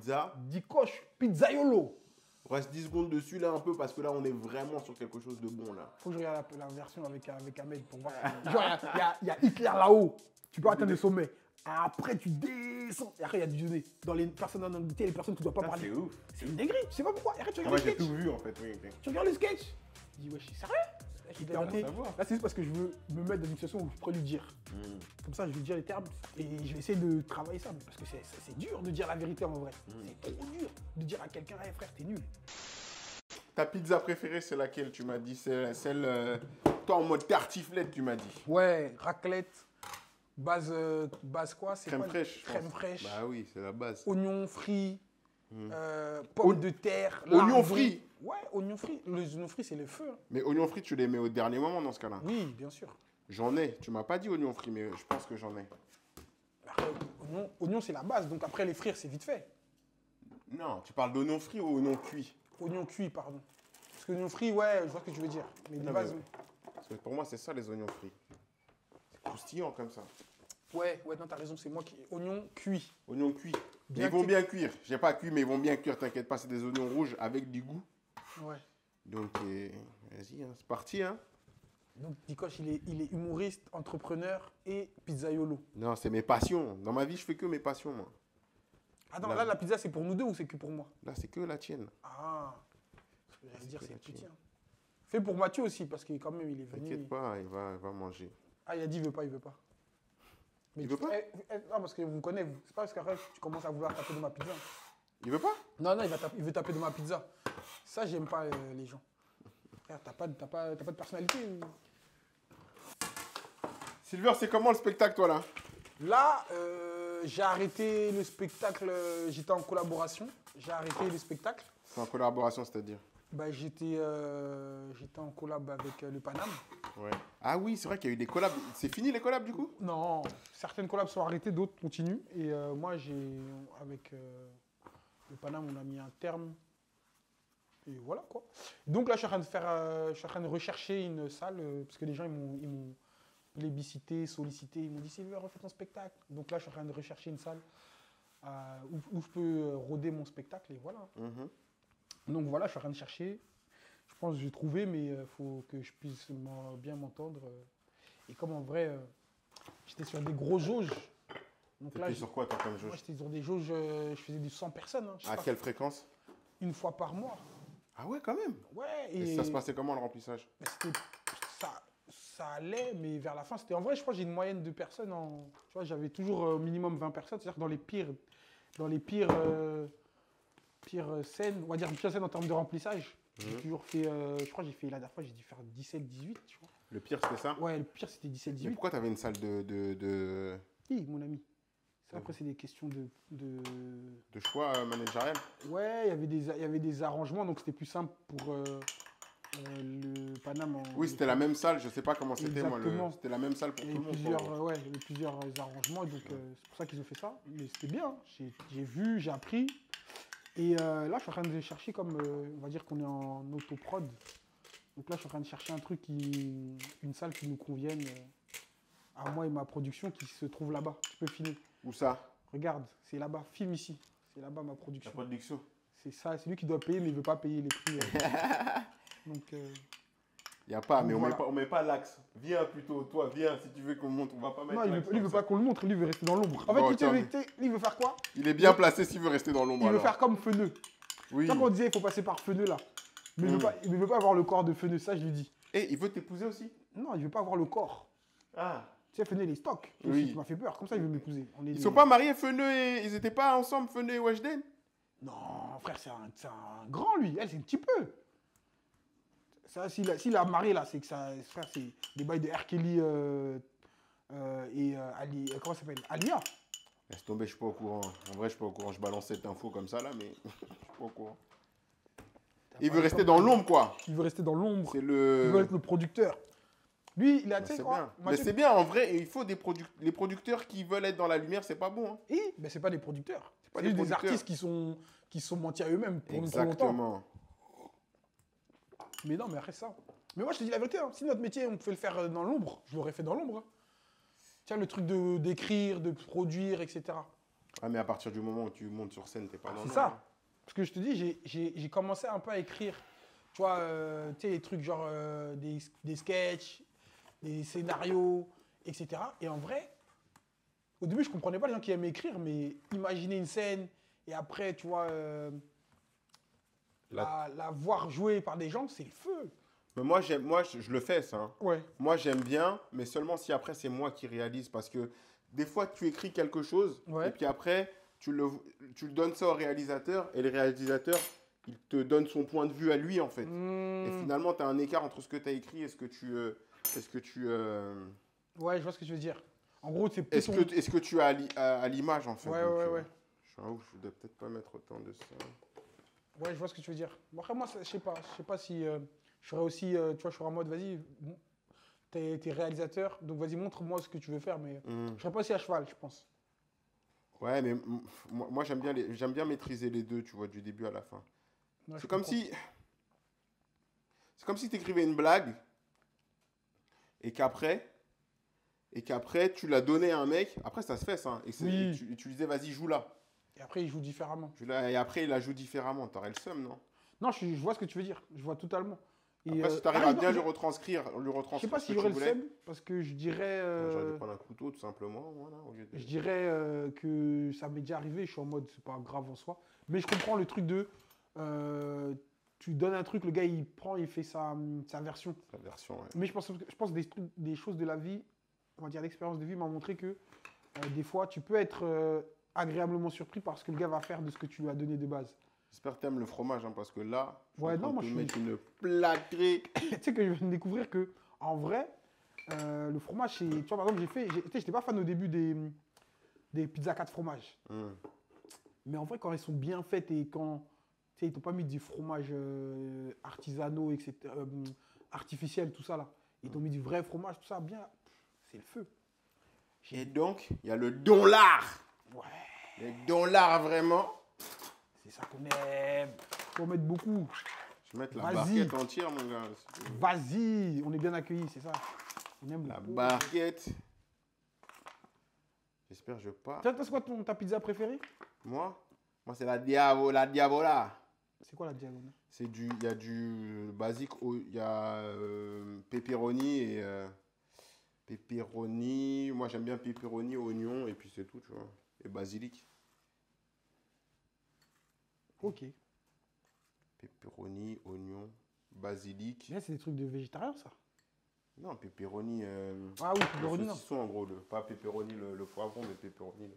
pizza. Dikoche, pizzaiolo. On reste 10 secondes dessus là un peu parce que là on est vraiment sur quelque chose de bon là. Faut que je regarde la version avec Ahmed pour voir. Genre, il y a Hitler là-haut. Tu peux atteindre le sommet. Après, tu descends. Et après, il y a du déjeuner. Dans les personnes en Angleterre, les personnes qui ne doivent pas parler. C'est ouf. C'est une dinguerie. Je sais pas pourquoi. Et après, tu Ah, regardes moi le j'ai sketch. tout vu en fait. Oui, ok. Tu regardes le sketch. Je dis, ouais, je suis sérieux. Il doit savoir. Là, c'est juste parce que je veux me mettre dans une situation où je pourrais lui dire. Comme ça, je vais dire les termes et je vais essayer de travailler ça. Parce que c'est dur de dire la vérité en vrai. C'est trop dur de dire à quelqu'un, hey, frère, t'es nul. Ta pizza préférée, c'est laquelle? Tu m'as dit celle. Toi, en mode tartiflette, tu m'as dit. Ouais, raclette, base quoi? C'est Crème quoi, fraîche. je crème pense. fraîche, Bah oui, c'est la base. oignons frits, pommes de terre. Oignons lardons. frits. Ouais, oignons frits. Les oignons frits, c'est le feu. Hein. Mais oignons frits, tu les mets au dernier moment dans ce cas-là. Oui, bien sûr. J'en ai. Tu m'as pas dit oignons frits, mais je pense que j'en ai. Après, oignons, c'est la base. Donc après, les frire, c'est vite fait. Non, tu parles d'oignons frits ou oignons cuits? Oignons cuits, pardon. Parce que oignons frits, ouais, je vois ce que tu veux dire. Mais de Non, base, mais- Parce que pour moi, c'est ça les oignons frits. C'est croustillant comme ça. ouais, non, t'as raison, c'est moi qui. Oignons cuits. Oignons cuits. Mais Bien ils vont cuits. bien cuire. J'ai pas cuit, mais ils vont bien cuire, t'inquiète pas, c'est des oignons rouges avec du goût. Ouais. Donc, vas-y, hein, c'est parti. Hein. Donc, Dikoche, il est humoriste, entrepreneur et pizzaiolo. Non, c'est mes passions. Dans ma vie, je fais que mes passions, moi. Attends, Là. là, la pizza, c'est pour nous deux ou c'est que pour moi? Là, c'est que la tienne. Ah, ce que j'allais dire, que c'est la petit. tienne. Hein. Fais pour Mathieu aussi, parce que quand même, il est venu. T'inquiète pas, il va manger. Ah, il a dit, il veut pas. Mais Il veut pas non, parce que vous me connaissez. C'est pas parce qu'après, tu commences à vouloir taper de ma pizza. Il veut pas? Non, il veut taper de ma pizza. Ça, j'aime pas les gens. Frère, t'as pas de personnalité. Silver, c'est comment le spectacle, toi, là? Là, j'ai arrêté le spectacle. J'étais en collaboration. J'ai arrêté le spectacle. C'est en collaboration, c'est-à-dire? Bah, j'étais en collab avec le Paname. Ouais. Ah oui, c'est vrai qu'il y a eu des collabs. C'est fini les collabs, du coup? Non, certaines collabs sont arrêtées, d'autres continuent. Et moi, avec le Paname, on a mis un terme. Et voilà quoi. Donc là, je suis en train de rechercher une salle parce que les gens ils m'ont plébiscité, sollicité. Ils m'ont dit Silver, refais ton spectacle. Donc là, je suis en train de rechercher une salle où je peux rôder mon spectacle et voilà. Donc voilà, je suis en train de chercher. Je pense que j'ai trouvé, mais il faut que je puisse bien m'entendre. Et comme en vrai, j'étais sur des gros jauges. Donc là, T'étais sur quoi, toi, comme jauge? moi, j'étais sur des jauges, je faisais du 100 personnes. Hein, je sais À pas, quelle fréquence? une fois par mois. Ah ouais, quand même. Ouais. Et ça se passait comment, le remplissage? Mais ça allait, mais vers la fin, c'était en vrai, je crois que j'ai une moyenne de personnes. Tu vois, j'avais toujours au minimum 20 personnes. C'est-à-dire que dans les pires scènes, on va dire pires scènes en termes de remplissage, j'ai toujours fait, je crois que j'ai fait la dernière fois, j'ai dû faire 17-18, tu vois. Le pire, c'était ça? Ouais, le pire, c'était Mais 17-18. pourquoi t'avais une salle de Oui, mon ami. Ça, après, c'est des questions de... choix managérial? Ouais, il y avait des arrangements, donc c'était plus simple pour le Paname. Oui, c'était la même salle, je sais pas comment c'était, moi. Exactement. C'était la même salle pour Il tout y le avait monde. plusieurs, ouais, il y avait plusieurs arrangements, et donc c'est pour ça qu'ils ont fait ça. Mais c'était bien, j'ai vu, j'ai appris. Et là, je suis en train de chercher comme, on va dire qu'on est en autoprod. Donc là, je suis en train de chercher une salle qui nous convienne à moi et ma production qui se trouve là-bas. Tu peux filmer. Où ça? Regarde, c'est là-bas, filme ici. C'est là-bas ma La production. production. C'est ça, c'est lui qui doit payer, mais il ne veut pas payer les prix. Donc, Il n'y a pas, mais Voilà. on met pas l'axe. Viens plutôt, toi, viens, si tu veux qu'on monte, on va pas mettre non, l'axe lui, il comme veut ça. pas qu'on le montre, lui, il veut rester dans l'ombre. En fait, Bon, lui, attends, il veut faire quoi? Il est bien placé s'il veut rester dans l'ombre, Il veut alors. faire comme Feneux. Oui. Tu vois qu'on disait il faut passer par Feneux là. Mais il ne veut pas avoir le corps de Feneux, ça je lui dis. Et il veut t'épouser aussi? Non, il veut pas avoir le corps. Ah. Tu sais, Feneux, les stocks. Oui. Tu m'as fait peur, comme ça il veut m'épouser. Ils sont pas mariés, Feneux et... Ils étaient pas ensemble, Feneux et Weshden? Non, frère, c'est un grand lui. Elle, c'est un petit peu. Ça, s'il a marié là, c'est que ça, frère, c'est des bails de R. Kelly et Ali, comment ça s'appelle? Alia. Laisse tomber, je suis pas au courant. En vrai, je suis pas au courant. Je balance cette info comme ça là, mais je suis pas au courant. Il veut rester dans l'ombre, quoi. Il veut rester dans l'ombre. C'est Il veut le... être le producteur. Lui, il a, tu C'est sais quoi? bien. Mais Mathieu- c'est bien, en vrai, il faut les producteurs qui veulent être dans la lumière, c'est pas bon. Hein. Ben, c'est pas des producteurs. pas C'est des juste des producteurs. artistes qui sont mentis à eux-mêmes pour trop longtemps. Exactement. Mais non, mais après ça. Mais moi, je te dis la vérité. Hein. Si notre métier, on pouvait le faire dans l'ombre, je l'aurais fait dans l'ombre. Hein. Tiens, le truc d'écrire, de produire, etc. Ah, mais à partir du moment où tu montes sur scène, t'es pas dans C'est le ça. Parce que je te dis, j'ai commencé un peu à écrire, tu vois, tu sais, les trucs genre des sketchs, des scénarios, etc. Et en vrai, au début, je comprenais pas les gens qui aimaient écrire, mais imaginer une scène et après, tu vois, la voir jouer par des gens, c'est le feu. Mais je le fais ça, hein. Ouais. Moi, j'aime bien, mais seulement si après, c'est moi qui réalise. Parce que des fois, tu écris quelque chose, Ouais. et puis après, tu le donnes ça au réalisateur, et le réalisateur, il te donne son point de vue à lui, en fait. Et finalement, tu as un écart entre ce que tu as écrit et ce que tu... Ouais, je vois ce que tu veux dire. En gros, c'est plus est-ce que tu as à l'image, en fait. Ouais, Donc, ouais. je suis un ouf, je ne dois peut-être pas mettre autant de ça. Ouais, je vois ce que tu veux dire. Bon, après, moi, je sais pas. Je sais pas si je serais aussi, tu vois, je serais en mode, vas-y, t'es réalisateur, donc vas-y, montre-moi ce que tu veux faire, mais je serais pas aussi à cheval, je pense. Ouais, mais moi j'aime bien maîtriser les deux, tu vois, du début à la fin. Ouais, C'est comme si tu écrivais une blague et qu'après tu l'as donné à un mec. Après, ça se fait ça, hein, Oui. et tu lui disais, vas-y, joue là. Et après, il joue différemment. Et après, il la joue différemment. T'aurais le seum, non? Non, je vois ce que tu veux dire. Je vois totalement. Et, Après, si tu arrives à bien lui retranscrire je sais pas ce si que j'aurais tu le voulais. seum, parce que je dirais, J'aurais dû prendre un couteau, tout simplement. Voilà, au lieu de... je dirais que ça m'est déjà arrivé. Je suis en mode, c'est pas grave en soi. Mais je comprends le truc de, tu donnes un truc, le gars il prend, il fait sa version. Sa version, ouais. Mais je pense que des choses de la vie, on va dire l'expérience de vie m'a montré que des fois, tu peux être agréablement surpris par ce que le gars va faire de ce que tu lui as donné de base. J'espère que t'aimes le fromage, hein, parce que là, Ouais, non, moi je je vais suis. mettre une plâtrée. Tu sais que je viens de découvrir que, en vrai, le fromage, c'est. Tu vois, par exemple, tu sais, j'étais pas fan au début des pizzas 4 fromages. Mais en vrai, quand elles sont bien faites et quand. Tu sais, ils t'ont pas mis du fromage artisanaux, etc., artificiel, tout ça là. Ils t'ont mis du vrai fromage, tout ça, bien. C'est le feu. Et donc, il y a le dollar. Ouais. Le dollar, vraiment. C'est ça qu'on aime. Faut mettre beaucoup. Je vais mettre la Vas-y. barquette entière, mon gars. Vas-y, on est bien accueillis, c'est ça. On aime La beaucoup. barquette. J'espère que je pas. Toi, c'est quoi ta pizza préférée? Moi, c'est la Diavola. C'est quoi la diagonale? Il y a du basique, il y a pepperoni et pepperoni. Moi, j'aime bien pepperoni, oignon et puis c'est tout, tu vois. Et basilic. Ok. Pepperoni, oignon, basilic. Là, c'est des trucs de végétarien, ça. Non, pepperoni. Ah oui, pepperoni, le non. saucisson, en gros, pas pepperoni le poivron, mais pepperoni.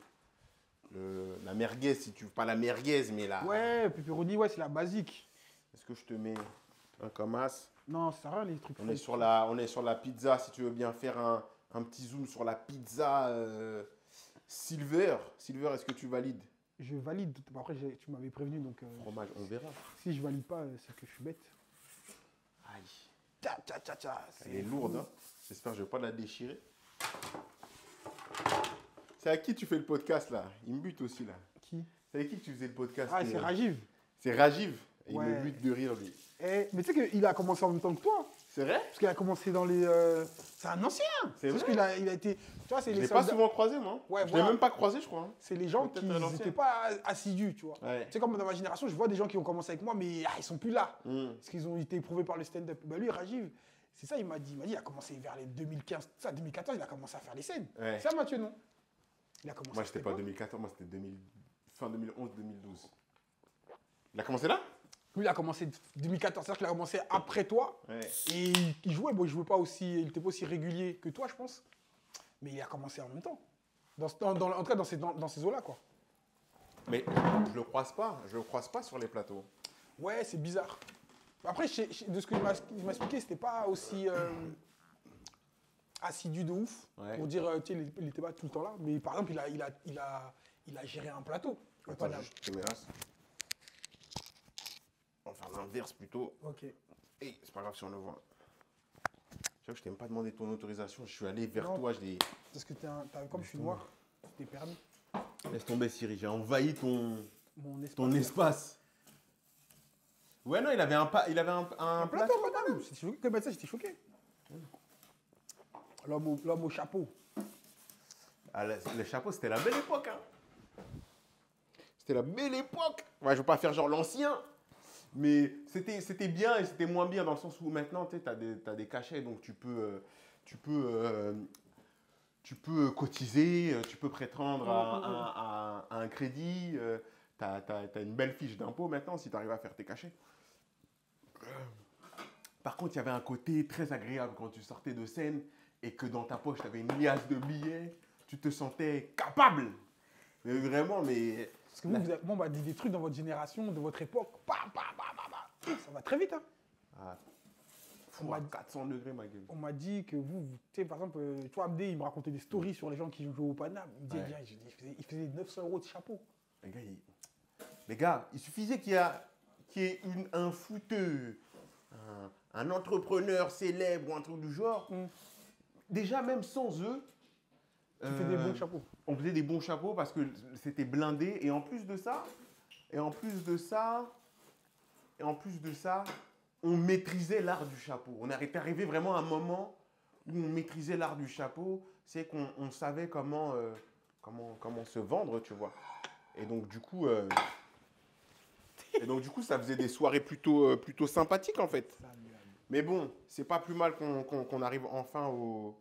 La merguez, si tu veux. Pas la merguez, mais la. Ouais, pepperoni, ouais, c'est la basique. Est-ce que je te mets un camas? Non, ça sert à rien, les trucs. On est sur la pizza, si tu veux bien faire un petit zoom sur la pizza Silver. Silver, est-ce que tu valides? Je valide. Après, tu m'avais prévenu, donc Fromage, on verra. si je valide pas, c'est que je suis bête. Aïe. Tcha, tcha, tcha, tcha. Elle est lourde, hein. J'espère que je ne vais pas la déchirer. C'est à qui tu fais le podcast, là? Il me bute aussi, là. Qui? C'est avec qui que tu faisais le podcast? Ah, c'est Rajiv. C'est Rajiv. Et Ouais. il me bute de rire, lui. Mais tu sais qu'il a commencé en même temps que toi. C'est vrai? Parce qu'il a commencé dans les. C'est un ancien. C'est Parce vrai? qu'il a été. Tu vois, c'est Je les l'ai pas soldats- souvent croisé, moi. Ouais, Je l'ai voilà. même pas croisé, je crois, hein. C'est les gens qui Peut-être à l'ancienne. n'étaient pas assidus, tu vois. Ouais. Tu sais, comme dans ma génération, je vois des gens qui ont commencé avec moi, mais ils sont plus là. Parce qu'ils ont été éprouvés par le stand-up. Bah, lui, Rajiv, c'est ça, il m'a dit. Il a commencé vers les 2015, ça, 2014, il a commencé à faire les scènes. Ouais. Ça, Mathieu, non? Il a commencé Moi, à c'était cette pas époque. 2014, moi, c'était fin 2011-2012. Il a commencé là? Lui, il a commencé 2014, c'est-à-dire qu'il a commencé après toi. Ouais. Et il jouait, bon, il jouait pas aussi, il était pas aussi régulier que toi, je pense. Mais il a commencé en même temps. En tout cas, dans ces eaux-là, quoi. Mais je le croise pas. Je le croise pas sur les plateaux. Ouais, c'est bizarre. Après, de ce que il m'a expliqué, c'était pas aussi assidu de ouf. Ouais. Pour dire, tu sais, il était pas tout le temps là. Mais par exemple, il a géré un plateau. Attends, je te mets là. On va faire l'inverse plutôt. Ok. Et c'est pas grave si on le voit. Tu vois que je t'ai même pas demandé ton autorisation. Je suis allé vers Non. toi. Parce que comme je suis noir, t'es permis. Laisse tomber, Siri. J'ai envahi ton Mon espace. Ouais, non, il avait un plateau, madame. J'étais choqué. Comme ça, j'étais choqué. L'homme au chapeau. Ah, le chapeau, c'était la belle époque. Hein. C'était la belle époque. Ouais, je veux pas faire genre l'ancien. Mais c'était bien et c'était moins bien dans le sens où maintenant, tu sais, t'as des cachets, donc tu peux cotiser, tu peux prétendre à un crédit. Tu as une belle fiche d'impôt maintenant si tu arrives à faire tes cachets. Par contre, il y avait un côté très agréable quand tu sortais de scène et que dans ta poche, tu avais une liasse de billets. Tu te sentais capable. Mais vraiment, mais... Parce que vous avez, bon, bah, des trucs dans votre génération, de votre époque, ça va très vite. Hein. Ah, fou à 400 degrés, ma gueule. On m'a dit que tu sais, par exemple, tu vois, Abdé, il me racontait des stories sur les gens qui jouent au Paname. Il me disait, Ouais. il faisait 900 € de chapeau. Les gars, il suffisait qu'il y ait un footeux, un entrepreneur célèbre ou un truc du genre. Déjà, même sans eux, Tu fais des bons chapeaux. on faisait des bons chapeaux parce que c'était blindé. Et en plus de ça, on maîtrisait l'art du chapeau. On était arrivé vraiment à un moment où on maîtrisait l'art du chapeau. C'est qu'on savait comment se vendre, tu vois. Et donc, du coup, ça faisait des soirées plutôt sympathiques, en fait. Mais bon, c'est pas plus mal qu'on arrive enfin au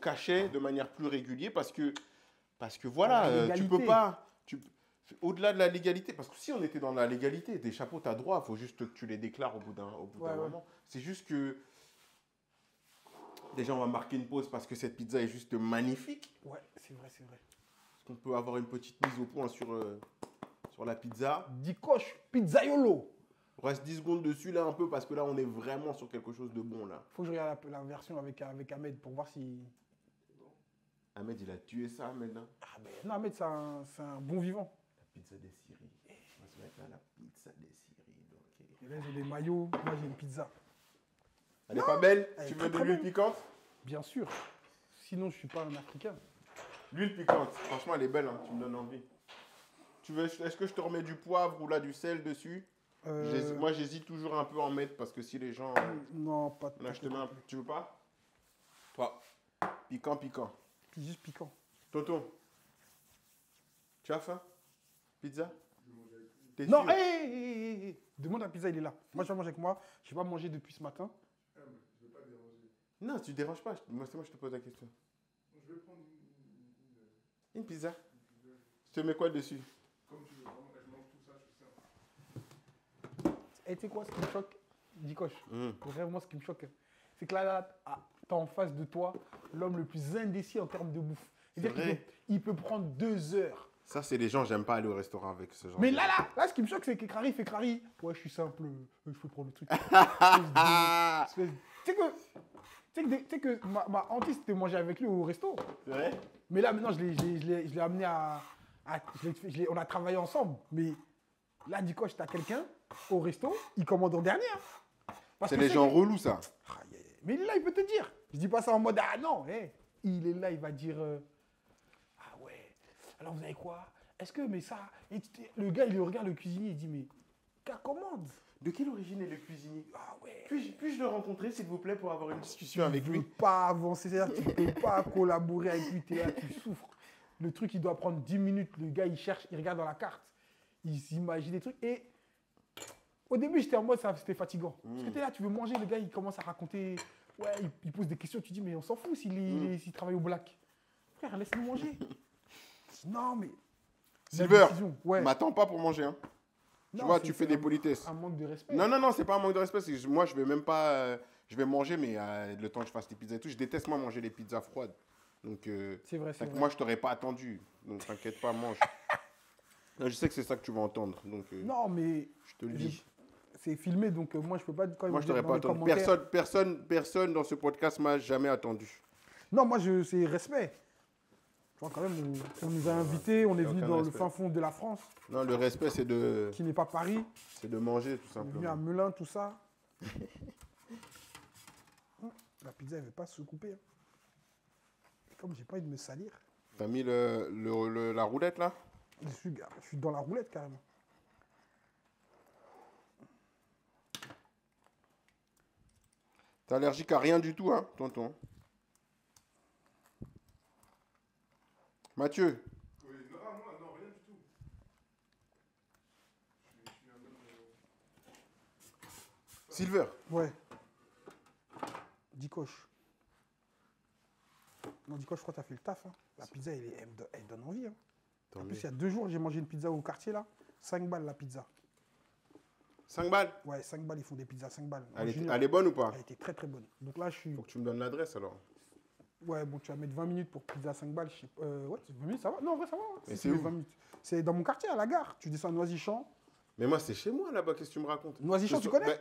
cachet de manière plus régulière parce que voilà, tu peux pas... Au-delà de la légalité, parce que si on était dans la légalité, des chapeaux, tu as droit, il faut juste que tu les déclares au bout d'un moment. C'est juste que... Déjà, on va marquer une pause parce que cette pizza est juste magnifique. Ouais, c'est vrai, c'est vrai. Est-ce qu'on peut avoir une petite mise au point sur la pizza? Dikosh, pizzaiolo. Il reste 10 secondes dessus là un peu parce que là, on est vraiment sur quelque chose de bon là. Faut que je regarde la version avec Ahmed pour voir si... Ahmed, il a tué ça, Ahmed. Hein. Ah ben non, Ahmed, c'est un bon vivant. La pizza des Syries. On va se mettre là, la pizza des Syries. Okay. Et là, ils ont des maillots. Moi, j'ai une pizza. Elle est pas belle? Elle Tu est veux de très l'huile belle. piquante? Bien sûr. Sinon, je suis pas un Africain. L'huile piquante, franchement, elle est belle, hein. Tu me donnes envie. Est-ce que je te remets du poivre ou là du sel dessus? Moi, j'hésite toujours un peu à en mettre parce que si les gens... Non, pas Là, je te mets un peu. Tu veux pas? Toi. Piquant. Puis juste piquant. Tonton, tu as faim? Pizza? T'es Non, sûr? hé. Demande la pizza, il est là. Moi, je vais manger avec moi. Je n'ai pas mangé depuis ce matin. Non, tu ne déranges pas. Moi, je te pose la question. Je vais prendre Une pizza? Tu te mets quoi dessus? comme tu veux, vraiment, je mange tout ça, je suis simple. Et tu sais quoi, ce qui me choque, Dikosh, vraiment ce qui me choque, c'est que là, t'as en face de toi l'homme le plus indécis en termes de bouffe. C'est-à-dire vrai. qu'il peut prendre 2 heures. Ça, c'est les gens, j'aime pas aller au restaurant avec ce genre Mais de gens. là, ce qui me choque, c'est que Crary fait Crary. Ouais, je suis simple, je peux prendre le truc. Tu sais que ma hantise, c'était manger avec lui au resto. C'est vrai? Mais là, maintenant, je l'ai amené on a travaillé ensemble. Mais là, Dikosh, t'as quelqu'un au resto, il commande en dernier. Hein. Parce C'est que les gens que- relous, ça. Mais il est là, il peut te dire. Je dis pas ça en mode, ah non, il est là, il va dire, ah ouais, alors vous avez quoi? Est-ce que, mais ça, le gars, il regarde le cuisinier, il dit, mais, qu'à commande? De quelle origine est le cuisinier? Ah ouais. Puis-je le rencontrer, s'il vous plaît, pour avoir une discussion avec Tu lui? ne peux pas avancer, c'est-à-dire que tu ne peux pas collaborer avec lui, tu es là, tu souffres. Le truc, il doit prendre 10 minutes, le gars, il cherche, il regarde dans la carte, il s'imagine des trucs. Et au début, j'étais en mode, c'était fatigant. Parce que tu es là, tu veux manger, le gars, il commence à raconter, ouais, il pose des questions, tu dis, mais on s'en fout s'il travaille au black. Frère, laisse-nous manger. Non, mais... la Silver, décision, ouais. m'attends pas pour manger, hein. Tu Non, vois, c'est- tu fais c'est des un- politesses. Un manque de respect. Non, c'est pas un manque de respect. C'est que moi, je vais même pas. Je vais manger, mais le temps que je fasse les pizzas et tout, je déteste, moi, manger les pizzas froides. Donc, C'est vrai, c'est vrai. moi, je t'aurais pas attendu. Donc, t'inquiète pas, mange. Là, je sais que c'est ça que tu vas entendre. Donc, Non, mais je te le dis. c'est filmé, donc moi, je peux pas... Quand ils Moi, me je t'aurais disent pas dans les attendu. commentaires- Personne dans ce podcast m'a jamais attendu. Non, moi, c'est respect. Tu vois, quand même, on nous a invités, on est y a venu aucun dans le respect. fin fond de la France, Non, le respect, c'est de qui n'est pas Paris. manger, tout On est venu à simplement. Melun, tout ça. La pizza, elle ne veut pas se couper. Hein. Et comme j'ai pas envie de me salir, T'as mis la roulette, là? je suis dans la roulette carrément. T'es allergique à rien du tout, hein, tonton? Mathieu, Oui, non, non, rien du tout. Silver. Ouais. Dikoche. Non, Dikoche, je crois que tu as fait le taf. Hein. La pizza, elle donne envie. Hein. Tant En mieux. plus, il y a 2 jours, j'ai mangé une pizza au quartier, là. 5 balles, la pizza. 5 balles. Ouais, 5 balles, ils font des pizzas 5 balles. En Elle junior, est bonne ou pas? elle était très, très bonne. Donc là, je suis... Faut que tu me donnes l'adresse alors. Ouais, bon, tu vas mettre 20 minutes pour pizza 5 balles. Ouais, 20 minutes, ça va? Non, en vrai, ça va. Hein. Mais Si c'est tu mets où? 20 minutes. C'est dans mon quartier, à la gare. Tu descends à Noisy-Champ. Mais moi, c'est chez moi là-bas, qu'est-ce que tu me racontes? Noisy-Champ, tu connais?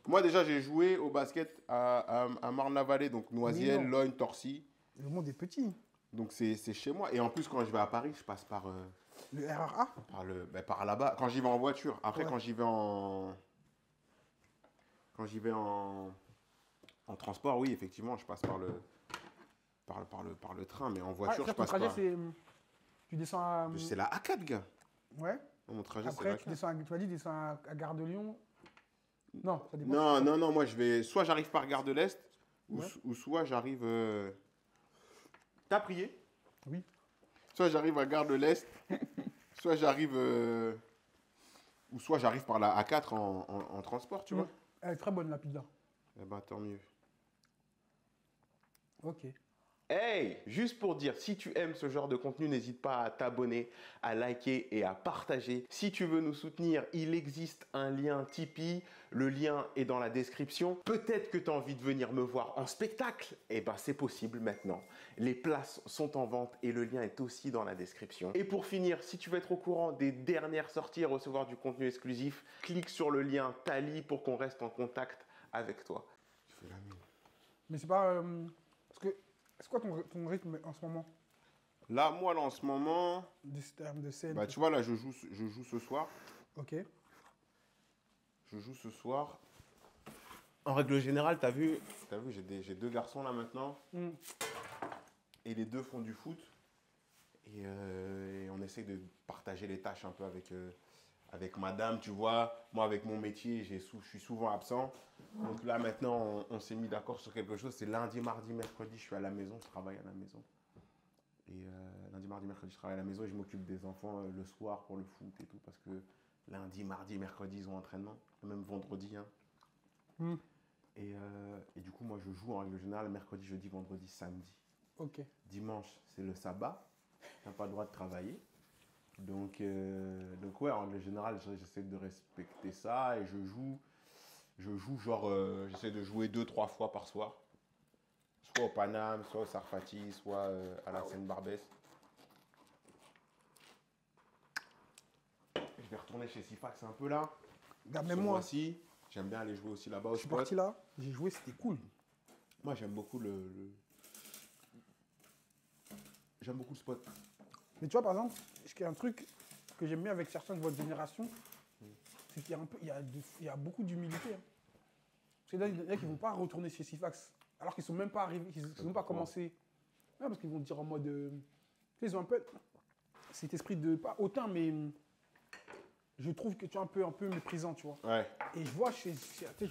Moi, déjà, j'ai joué au basket à Marne-la-Vallée, donc Noisiel, non. Logne, Torcy. Le monde est petit. Donc, c'est chez moi. Et en plus, quand je vais à Paris, je passe Le RRA? par là-bas. Quand j'y vais en voiture. Après, Ouais. quand j'y vais en transport, oui, effectivement, je passe par le train. Mais en voiture, Après, je ton passe trajet, pas. c'est... Tu descends à... C'est la A4, gars. Ouais. Mon trajet, c'est Après, la tu A4. descends tu m'as dit, descends à Gare de Lyon. Non, ça dépend. Non, moi, soit j'arrive par Gare de l'Est, Ouais. ou soit j'arrive... T'as prié? Oui. Soit j'arrive à Gare de l'Est, soit j'arrive... ou soit j'arrive par la A4 en transport, tu vois. Elle est très bonne, la pizza. Eh ben, tant mieux. Ok. Hey, juste pour dire, si tu aimes ce genre de contenu, n'hésite pas à t'abonner, à liker et à partager. Si tu veux nous soutenir, il existe un lien Tipeee. Le lien est dans la description. Peut-être que tu as envie de venir me voir en spectacle. Eh ben, c'est possible maintenant. Les places sont en vente et le lien est aussi dans la description. Et pour finir, si tu veux être au courant des dernières sorties et recevoir du contenu exclusif, clique sur le lien Tally pour qu'on reste en contact avec toi. Je fais la mine. Mais c'est pas... parce que... C'est quoi ton rythme en ce moment? Là, moi, là, en ce moment... De termes de scène. Bah, tu vois, là, je joue ce soir. Ok. Je joue ce soir. En règle générale, t'as vu, j'ai 2 garçons là maintenant. Mm. Et les 2 font du foot. Et on essaie de partager les tâches un peu avec madame, tu vois. Moi, avec mon métier, je suis souvent absent. Donc là, maintenant, on s'est mis d'accord sur quelque chose. C'est lundi, mardi, mercredi, je suis à la maison, je travaille à la maison. Et lundi, mardi, mercredi, je travaille à la maison et je m'occupe des enfants le soir pour le foot et tout. Parce que lundi, mardi, mercredi, ils ont entraînement. Même vendredi. Hein. Mm. Et du coup, moi, je joue en règle générale mercredi, jeudi, vendredi, samedi. Ok. Dimanche, c'est le sabbat. Tu n'as pas le droit de travailler. Donc ouais, en règle générale, j'essaie de respecter ça et je joue genre, j'essaie de jouer 2-3 fois par soir. Soit au Paname, soit au Sarfati, soit à la Seine-Barbès. Je vais retourner chez Sifax un peu là. Regarde, Ce même moi, mois-ci, j'aime bien aller jouer aussi là-bas au je suis spot. parti là, j'ai joué, c'était cool. Moi, j'aime beaucoup J'aime beaucoup le spot. Mais tu vois, par exemple, il y a un truc que j'aime bien avec certains de votre génération, c'est qu'il y a un peu, il y a beaucoup d'humilité. Hein. Parce qu'il y en a qui ne vont pas retourner chez Sifax, alors qu'ils ne sont même pas arrivés, ils n'ont pas commencé. Non, parce qu'ils vont dire en mode... tu sais, ils ont un peu cet esprit de... Pas hautain, mais je trouve que tu es un peu méprisant, tu vois. Ouais. Et je vois,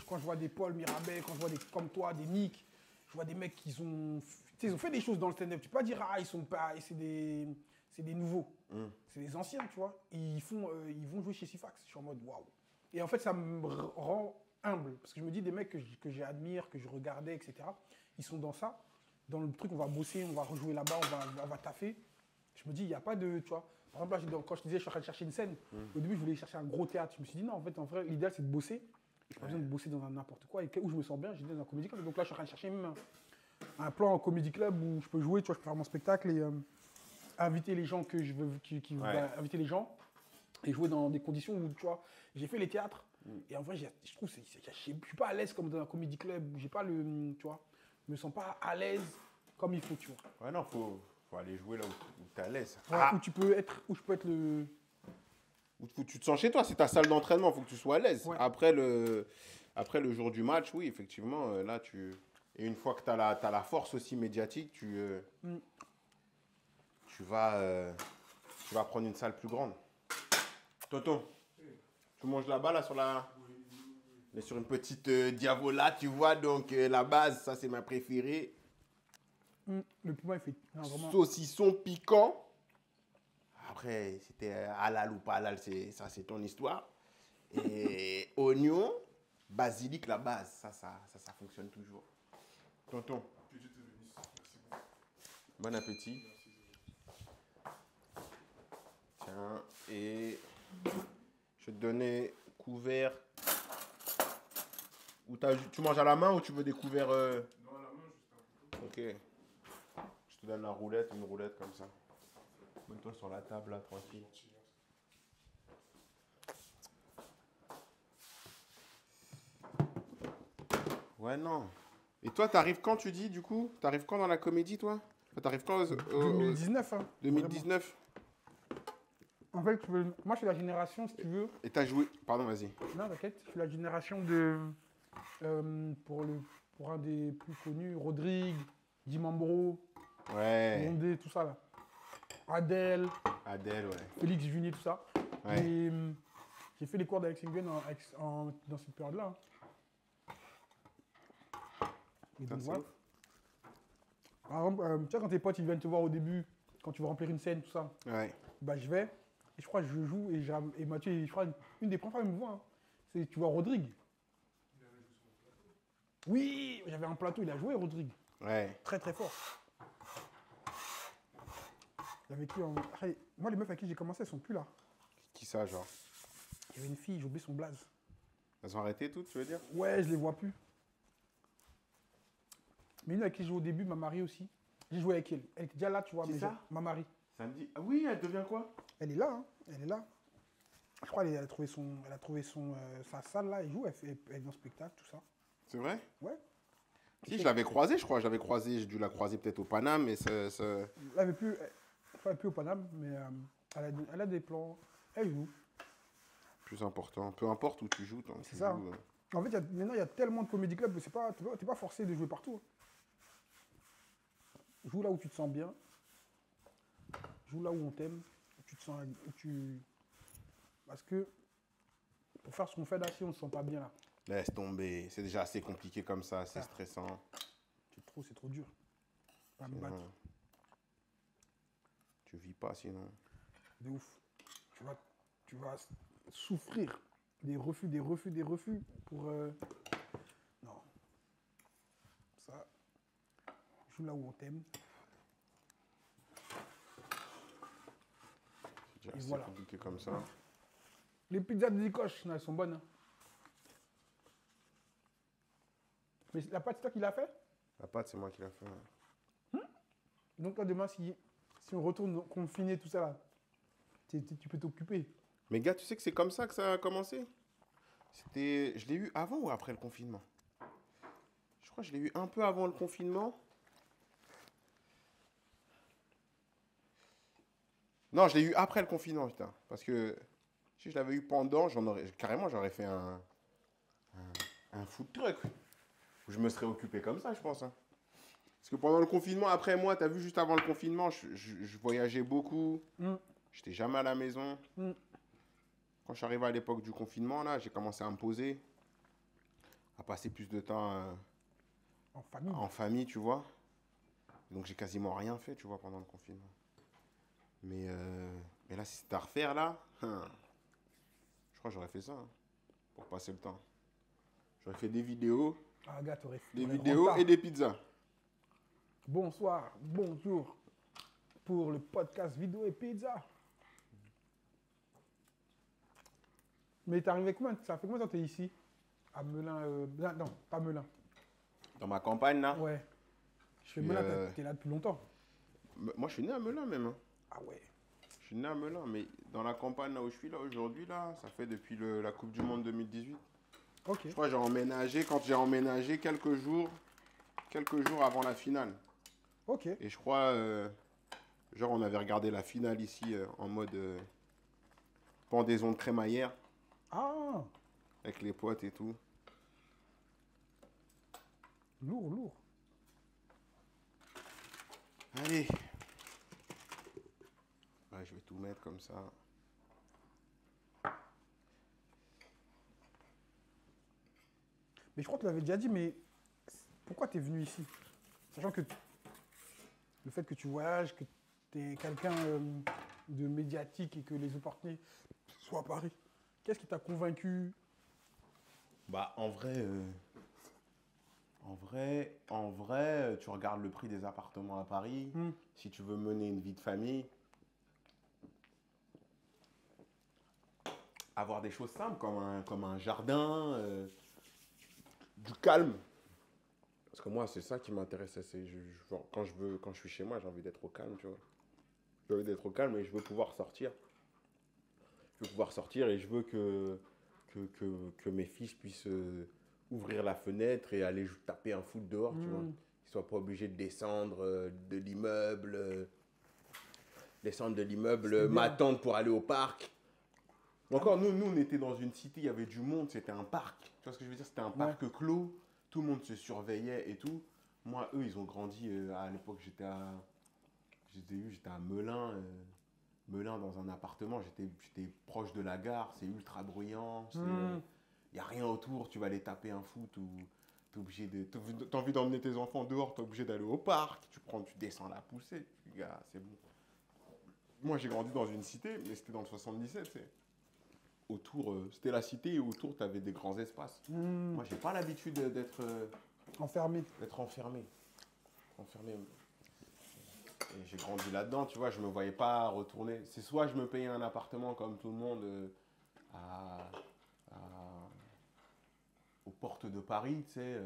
quand je vois des Paul Mirabel, quand je vois des comme toi, des Nick, je vois des mecs qui ont, ils ont fait des choses dans le stand-up. Tu peux pas dire, ah, ils sont pas, c'est des nouveaux. C'est des anciens, tu vois. Et ils vont jouer chez Sifax. Je suis en mode, waouh. Et en fait, ça me rend humble. Parce que je me dis, des mecs que j'admire, que je regardais, etc., ils sont dans ça. Dans le truc, on va bosser, on va rejouer là-bas, on va taffer. Je me dis, il n'y a pas de, tu vois. Par exemple, là, quand je te disais, je suis en train de chercher une scène, au début, je voulais chercher un gros théâtre. Je me suis dit, non, en fait, en vrai, l'idéal, c'est de bosser. Je n'ai pas besoin de bosser dans n'importe quoi. Et où je me sens bien, j'ai dans un comédie club. Donc là, je suis en train de chercher même un plan en comédie club où je peux jouer, tu vois, je peux faire mon spectacle et inviter les gens que je veux, inviter les gens et jouer dans des conditions où, tu vois, j'ai fait les théâtres. Et en vrai, je trouve que je suis pas à l'aise comme dans un comédie club. J'ai pas le, tu vois, je me sens pas à l'aise comme il faut, tu vois. Ouais, non, faut aller jouer là où tu es à l'aise. Ouais, où je peux être le... Où tu te sens chez toi, c'est ta salle d'entraînement, il faut que tu sois à l'aise. Ouais. Après le jour du match, oui, effectivement, là, et une fois que tu as la force aussi médiatique, tu vas prendre une salle plus grande. Tonton, tu manges là-bas, là, on est sur une petite diavola, tu vois, donc la base, ça, c'est ma préférée. Le piment, il fait... Non, vraiment. Saucisson piquant. Après, c'était halal ou pas halal, ça c'est ton histoire. Et oignon, Basilic, la base, ça fonctionne toujours. Tonton, Que Dieu te bénisse. Merci beaucoup. bon appétit. Merci, Tiens, et je vais te donner couvert. Ou tu manges à la main ou tu veux des couverts Non, à la main, juste un peu. Ok. Je te donne la roulette, une roulette comme ça. Mets-toi sur la table là, tranquille. Gentil, merci. Ouais, non. Et toi, t'arrives quand tu dis du coup? T'arrives quand dans la comédie toi? T'arrives quand 2019, hein. 2019? En fait, moi, je suis la génération, si tu veux. Et t'as joué. Pardon, vas-y. Non, t'inquiète, je suis la génération de. Pour un des plus connus, Rodrigue, Dimambro, Ouais. Bondé, tout ça là. Adèle, Adèle, ouais. Félix Junier, tout ça. Ouais. Et j'ai fait les cours d'Alex Nguyen dans cette période-là. hein. Et Putain, donc, c'est voilà. ouf. Par exemple, tu sais, quand tes potes ils viennent te voir au début, quand tu veux remplir une scène, tout ça, Ouais. bah je vais, et je crois que je joue, et Mathieu, je crois, une des premières fois qu'il me voit, hein, c'est tu vois Rodrigue. Oui, j'avais un plateau, il a joué Rodrigue. Ouais. Très très fort. Avec qui Après, moi, les meufs avec qui j'ai commencé, elles sont plus là. Qui ça, genre? Il y avait une fille, j'ai oublié son blaze. Elles ont arrêté toutes, tu veux dire? Ouais, je les vois plus. Mais une avec qui j'ai joué au début, ma Marie aussi. J'ai joué avec elle. Elle est déjà là, tu vois. Qui mais ça ma Marie. Ça me dit. Ah oui, elle devient quoi? Elle est là, hein. Elle est là. Je crois qu'elle a trouvé sa salle là, elle joue, elle est dans le spectacle, tout ça. C'est vrai? Ouais. Si, je l'avais croisée, je crois. Je l'avais croisée, j'ai dû la croiser peut-être au Paname, mais Elle n'avait plus, plus au Paname, mais elle a des plans. Elle joue. plus important. Peu importe où tu joues, toi. C'est ça. En fait, maintenant, il y a tellement de comédie clubs, tu n'es pas forcé de jouer partout. Joue là où tu te sens bien. Joue là où on t'aime. Où tu te sens. Parce que pour faire ce qu'on fait là, si on ne se sent pas bien là, Laisse tomber. C'est déjà assez compliqué comme ça, c'est Ah. stressant. c'est trop dur. Pas me battre. Sinon, tu vis pas sinon. De ouf. Tu vas souffrir des refus pour. Non. Ça. Joue là où on t'aime. C'est déjà Et assez voilà. compliqué comme ça. Les pizzas de Zicoche, elles sont bonnes. hein. Mais la pâte, c'est toi qui l'as fait? La pâte, c'est moi qui l'ai fait. Ouais. Donc toi, demain, si on retourne confiné, tout ça là, tu peux t'occuper. Mais gars, tu sais que c'est comme ça que ça a commencé? Je l'ai eu avant ou après le confinement? Je crois que je l'ai eu un peu avant le confinement. Non, je l'ai eu après le confinement, putain. Parce que si je l'avais eu pendant, j'aurais fait un food truck. Où je me serais occupé comme ça, je pense. hein. Parce que pendant le confinement, après moi, t'as vu, juste avant le confinement, je voyageais beaucoup. Mm. J'étais jamais à la maison. Mm. Quand je suis arrivé à l'époque du confinement, là, j'ai commencé à me poser, à passer plus de temps En famille. en famille, tu vois. Donc j'ai quasiment rien fait, tu vois, pendant le confinement. Mais là, si c'était à refaire, là, je crois que j'aurais fait ça, hein, pour passer le temps. J'aurais fait des vidéos, Ah, gars, t'aurais et des pizzas. Bonsoir, bonjour pour le podcast vidéo et pizza. Mais t'es arrivé comment? Ça fait combien de temps que t'es ici? À Melun, non, pas Melun. Dans ma campagne, là. Ouais. Je fais Puis, Melun, t'es là depuis longtemps. Moi, je suis né à Melun, même. hein. Ah ouais. Je suis né à Melun, mais dans la campagne, là où je suis, là, aujourd'hui, là, ça fait depuis la Coupe du Monde 2018. Ok. Je crois que j'ai emménagé, quand j'ai emménagé, quelques jours avant la finale. Ok. Et je crois, genre, on avait regardé la finale ici en mode pendaison de crémaillère, Ah, avec les potes et tout. lourd, lourd. Allez. Ouais, je vais tout mettre comme ça. Mais je crois que tu l'avais déjà dit, mais pourquoi tu es venu ici? Sachant que le fait que tu voyages, que tu es quelqu'un de médiatique et que les opportunités soient à Paris. Qu'est-ce qui t'a convaincu Bah, en vrai, tu regardes le prix des appartements à Paris. Si tu veux mener une vie de famille, avoir des choses simples comme un jardin, du calme. Parce que moi, c'est ça qui m'intéresse. Quand je suis chez moi, j'ai envie d'être au calme, tu vois. J'ai envie d'être au calme et je veux pouvoir sortir. Je veux pouvoir sortir et je veux que mes fils puissent ouvrir la fenêtre et aller taper un foot dehors, tu vois. Qu'ils ne soient pas obligés de descendre de l'immeuble, m'attendre pour aller au parc. Encore, nous, on était dans une cité, il y avait du monde, c'était un parc. Tu vois ce que je veux dire? C'était un parc clos, tout le monde se surveillait et tout. Moi, eux, ils ont grandi, à l'époque, j'étais à Melun. Melun dans un appartement, j'étais proche de la gare, c'est ultra bruyant, il n'y a rien autour, tu vas aller taper un foot ou t'as envie d'emmener tes enfants dehors, t'es obligé d'aller au parc, tu descends la poussée, gars, c'est bon. Moi j'ai grandi dans une cité, mais c'était dans le 77, autour, c'était la cité et autour t'avais des grands espaces. Moi j'ai pas l'habitude d'être Enfermé. enfermé. Et j'ai grandi là-dedans, tu vois, je me voyais pas retourner. C'est soit je me payais un appartement comme tout le monde aux portes de Paris, tu sais,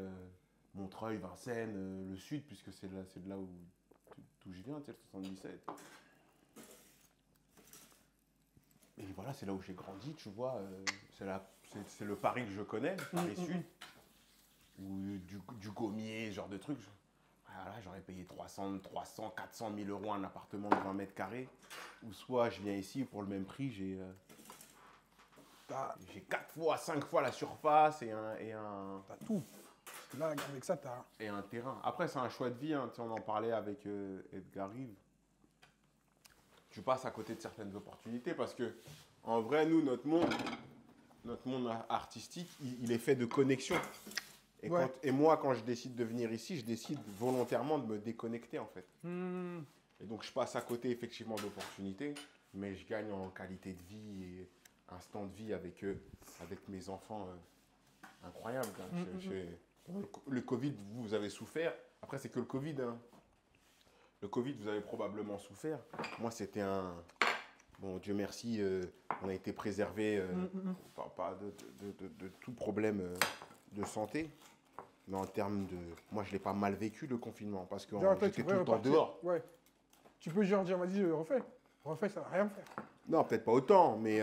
Montreuil, Vincennes, le sud, puisque c'est de là où je viens, tu sais, le 77. Et voilà, c'est là où j'ai grandi, tu vois. C'est le Paris que je connais, le Paris sud, ou du Gommier, ce genre de truc. Voilà, j'aurais payé 300, 400 000 euros un appartement de 20 mètres carrés. Ou soit je viens ici pour le même prix, j'ai 4 fois, 5 fois la surface et un T'as tout. Parce que là, avec ça, t'as. et un terrain. Après, c'est un choix de vie, hein. Tu sais, on en parlait avec Edgar Rive. Tu passes à côté de certaines opportunités parce que, en vrai, nous, notre monde artistique, il est fait de connexions. Et moi, quand je décide de venir ici, je décide volontairement de me déconnecter, en fait. Et donc, je passe à côté, effectivement, d'opportunités, mais je gagne en qualité de vie et instant de vie avec mes enfants. Incroyable, quoi. Le Covid, vous avez souffert. Après, c'est que le Covid, hein. Le Covid, vous avez probablement souffert. Moi, c'était un... Bon, Dieu merci, on a été préservé pas de tout problème de santé. Mais en termes de... Moi, je ne l'ai pas mal vécu, le confinement, parce que j'étais tout le temps dehors. Ouais. Tu peux genre dire, vas-y, refais. Refais, ça va rien faire. Non, peut-être pas autant, mais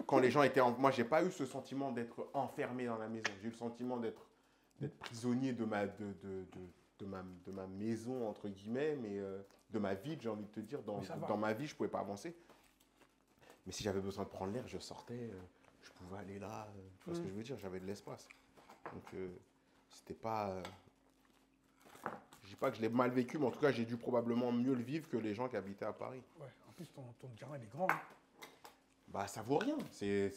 quand les gens étaient... Moi, je n'ai pas eu ce sentiment d'être enfermé dans la maison. J'ai eu le sentiment d'être prisonnier de ma maison, entre guillemets, mais de ma vie, j'ai envie de te dire. Dans ma vie, je ne pouvais pas avancer. Mais si j'avais besoin de prendre l'air, je sortais, je pouvais aller là. Tu vois ce que je veux dire? J'avais de l'espace. Donc, c'était pas... je dis pas que je l'ai mal vécu, mais en tout cas, j'ai dû probablement mieux le vivre que les gens qui habitaient à Paris. Ouais, en plus, ton terrain, il est grand. Hein. Bah, ça vaut rien. C'est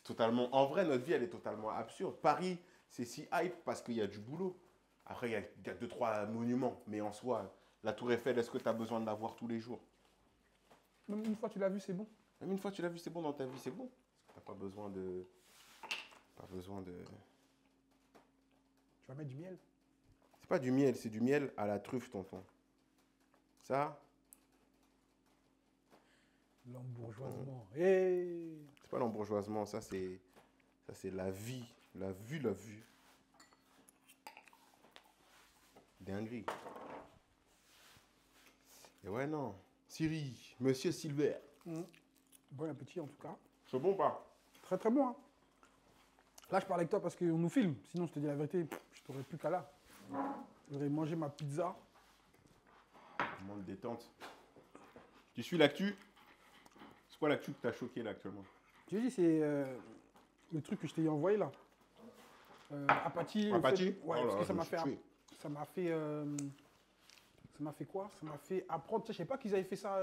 totalement... En vrai, notre vie, elle est totalement absurde. Paris, c'est si hype parce qu'il y a du boulot. Après, il y a 2-3 monuments. Mais en soi, la Tour Eiffel, est-ce que tu as besoin de la voir tous les jours? Même une fois tu l'as vu, c'est bon. Même une fois tu l'as vu, c'est bon dans ta vie, c'est bon. Tu n'as pas besoin de... Tu vas mettre du miel. C'est pas du miel, c'est du miel à la truffe, tonton. Ça... L'embourgeoisement. Hey. C'est pas l'embourgeoisement, ça c'est la vie. La vue. Dinguerie. Et ouais, non. Siri, Monsieur Silver. Bon appétit en tout cas. C'est bon ou pas? Très très bon. Hein. Là, je parle avec toi parce qu'on nous filme. Sinon, je te dis la vérité, je t'aurais plus qu'à là. J'aurais mangé ma pizza. Moment de détente. Tu suis l'actu? C'est quoi l'actu que t'as choqué là actuellement? Tu dis, c'est le truc que je t'ai envoyé là. Apathie. Apathie? Ouais, Oh là parce là, que ça je m'a me suis fait. tué. Ça m'a fait quoi? Ça m'a fait apprendre. Tu sais, je savais pas qu'ils avaient fait ça,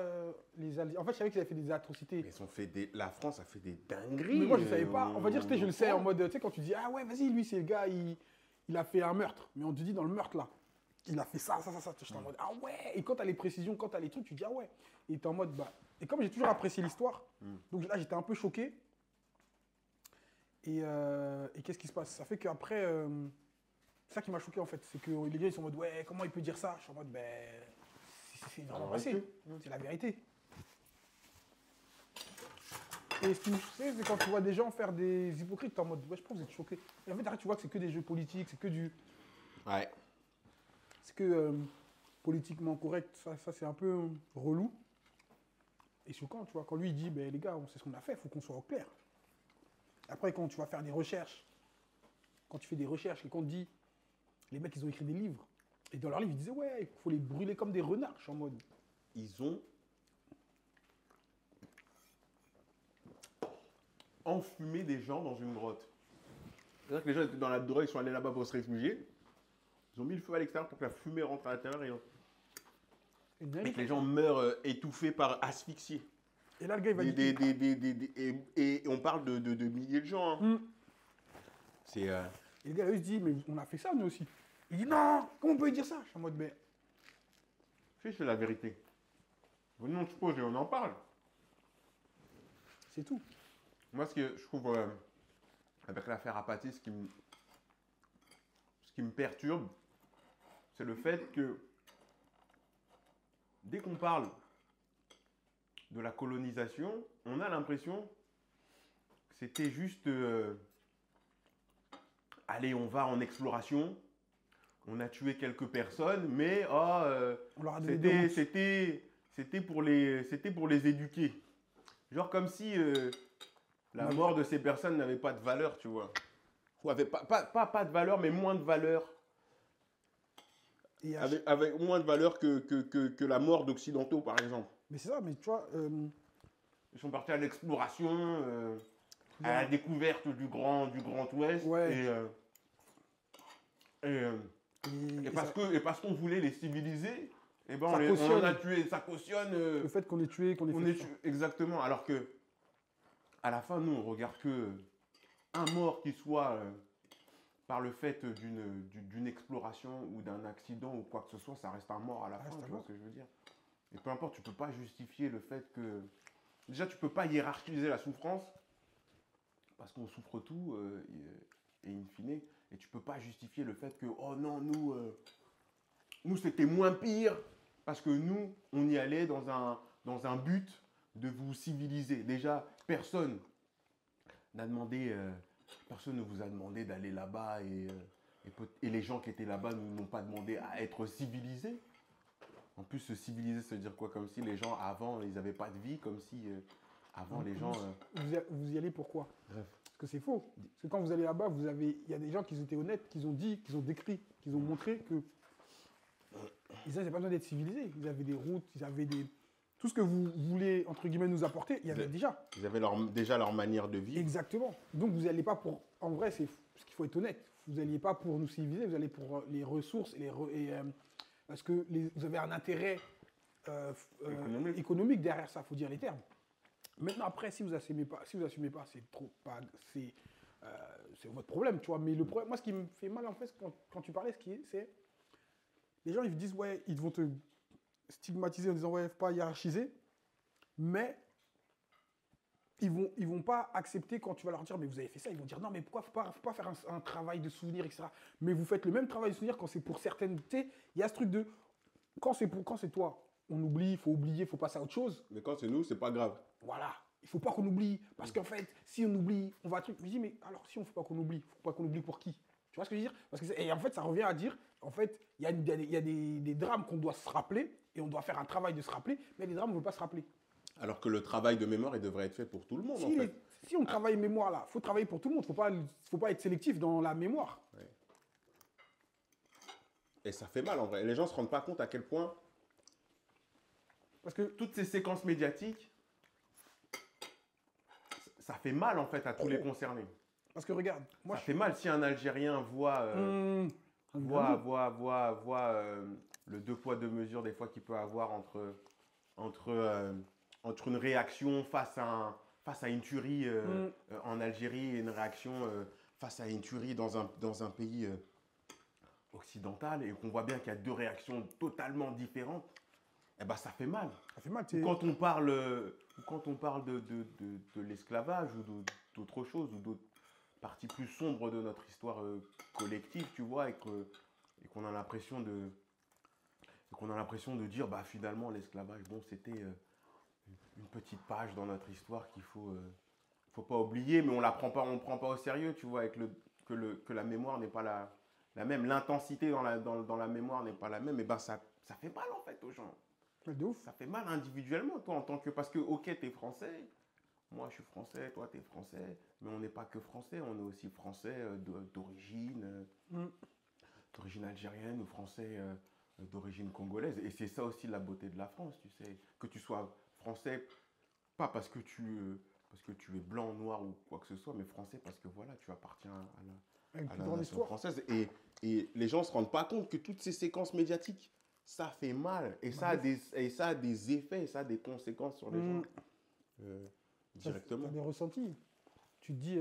les Algériens. En fait, je savais qu'ils avaient fait des atrocités. Mais ils ont fait la France a fait des dingueries. Mais moi, je ne savais pas. On va dire, je le sais en mode, tu sais, quand tu dis, ah ouais, vas-y, lui, c'est le gars, il a fait un meurtre. Mais on te dit dans le meurtre là, il a fait ça. Je suis en mode, ah ouais. Et quand tu as les précisions, quand tu as les trucs, tu dis, ah ouais. Et tu es en mode, bah. Et comme j'ai toujours apprécié l'histoire, donc là, j'étais un peu choqué. Et qu'est-ce qui se passe? Ça fait qu'après, c'est ça qui m'a choqué en fait, c'est que les gars ils sont en mode ouais, comment il peut dire ça? Je suis en mode ben, c'est vraiment passé, c'est la vérité. Et ce qui me choque, c'est quand tu vois des gens faire des hypocrites, t'es en mode ouais, je pense que vous êtes choqué. Et en fait, après, tu vois que c'est que des jeux politiques, c'est que du. Ouais. C'est que politiquement correct, ça c'est un peu relou. Et choquant, tu vois, quand lui il dit ben les gars, on sait ce qu'on a fait, il faut qu'on soit au clair. Après, quand tu vas faire des recherches, quand tu fais des recherches et qu'on te dit, les mecs, ils ont écrit des livres, et dans leurs livres, ils disaient, ouais, il faut les brûler comme des renards. Je suis en mode, Ils ont enfumé des gens dans une grotte. C'est-à-dire que les gens étaient dans la drogue, ils sont allés là-bas pour se réfugier. Ils ont mis le feu à l'extérieur pour que la fumée rentre à l'intérieur et que les gens meurent étouffés par asphyxie. et là, le gars, il va dire, Et on parle de milliers de gens. Hein. C'est. et le gars, il se dit, mais on a fait ça, nous aussi. Il dit, non, comment on peut dire ça? Je suis en mode, ben, Si, c'est la vérité. Venez, on se pose et on en parle. c'est tout. Moi, ce que je trouve avec l'affaire Apathy, ce qui me perturbe, c'est le fait que dès qu'on parle de la colonisation, on a l'impression que c'était juste allez, on va en exploration, on a tué quelques personnes, mais On leur a donné des routes. c'était pour les éduquer. Genre comme si la mort de ces personnes n'avait pas de valeur, tu vois. Ou avait pas de valeur, mais moins de valeur. Et Avec moins de valeur que la mort d'Occidentaux, par exemple. mais c'est ça, mais tu vois, Ils sont partis à l'exploration, à la découverte du Grand Ouest. Ouais. Et parce qu'on voulait les civiliser, eh ben Ça on cautionne. en a tué, ça cautionne. le fait qu'on ait tué, qu'on ait On fait est tout ça. exactement. Alors que, à la fin, nous, on regarde que un mort qui soit par le fait d'une exploration ou d'un accident ou quoi que ce soit, ça reste un mort à la fin, reste un tu vois mort. ce que je veux dire. Et peu importe, tu peux pas justifier le fait que... Déjà, tu peux pas hiérarchiser la souffrance, parce qu'on souffre tout, et in fine, et tu peux pas justifier le fait que, oh non, nous c'était moins pire, parce que nous, on y allait dans un but de vous civiliser. Déjà, personne n'a demandé... personne ne vous a demandé d'aller là-bas et les gens qui étaient là-bas ne n'ont pas demandé à être civilisés. En plus, se civiliser, ça veut dire quoi? Comme si les gens avant, ils n'avaient pas de vie, comme si avant les gens... Vous y allez pourquoi? Bref. Parce que c'est faux. Parce que quand vous allez là-bas, il y a des gens qui étaient honnêtes, qui ont dit, qui ont décrit, qui ont montré que ils n'avaient pas besoin d'être civilisés. Ils avaient des routes, ils avaient des... Tout ce que vous voulez, entre guillemets, nous apporter, il y avait déjà. Ils avaient déjà leur manière de vivre. Exactement. Donc vous n'allez pas pour... En vrai, c'est ce qu'il faut être honnête. Vous n'alliez pas pour nous civiliser, vous allez pour les ressources parce que vous avez un intérêt économique derrière ça, il faut dire les termes. Maintenant, après, si vous assumez pas, c'est trop pas, c'est votre problème, tu vois. Mais le problème, moi, ce qui me fait mal en fait, quand tu parlais, c'est les gens ils disent ouais, ils vont te stigmatiser en disant ouais, faut pas hiérarchiser, mais ils vont pas accepter quand tu vas leur dire mais vous avez fait ça, ils vont dire non mais pourquoi faut pas faire un travail de souvenir, etc. Mais vous faites le même travail de souvenir quand c'est pour certaines, tu sais, il y a ce truc de quand c'est toi, on oublie, il faut oublier, il faut passer à autre chose. Mais quand c'est nous, c'est pas grave. Voilà, il faut pas qu'on oublie parce qu'en fait, si on oublie, on va truc. Je dis mais alors si on faut pas qu'on oublie, faut pas qu'on oublie pour qui? Tu vois ce que je veux dire? Parce que et en fait, ça revient à dire en fait, il y a des drames qu'on doit se rappeler et on doit faire un travail de se rappeler, mais les drames on ne veut pas se rappeler. Alors que le travail de mémoire, il devrait être fait pour tout le monde, en fait. Si on travaille mémoire là, il faut travailler pour tout le monde. Faut pas être sélectif dans la mémoire. Ouais. Et ça fait mal, en vrai. Les gens ne se rendent pas compte à quel point Parce que toutes ces séquences médiatiques, ça fait mal, en fait, à tous les concernés. Parce que regarde, moi Ça fait mal si un Algérien voit le deux poids, deux mesures, des fois, qu'il peut avoir entre une réaction face à une tuerie en Algérie et une réaction face à une tuerie dans un pays occidental, et qu'on voit bien qu'il y a deux réactions totalement différentes, eh ben, ça fait mal. Ça fait mal. Quand on parle de l'esclavage ou d'autres choses, ou partie plus sombre de notre histoire collective, tu vois, et qu'on a l'impression de dire, bah finalement l'esclavage, bon, c'était une petite page dans notre histoire qu'il faut pas oublier, mais on le prend pas au sérieux, tu vois, avec que la mémoire n'est pas la même, l'intensité dans la mémoire n'est pas la même, et ben ça fait mal en fait aux gens. De ouf. Ça fait mal individuellement, toi, parce que, ok, t'es français, moi je suis français, toi t'es français, mais on n'est pas que français, on est aussi français d'origine algérienne ou français d'origine congolaise. Et c'est ça aussi la beauté de la France, tu sais, que tu sois français, pas parce que tu es blanc, noir ou quoi que ce soit, mais français parce que voilà, tu appartiens Avec à une la grande nation histoire. française. Et les gens ne se rendent pas compte que toutes ces séquences médiatiques, ça fait mal. Et ça a des effets, ça a des conséquences sur les gens. Directement. Tu as des ressentis. Tu te dis,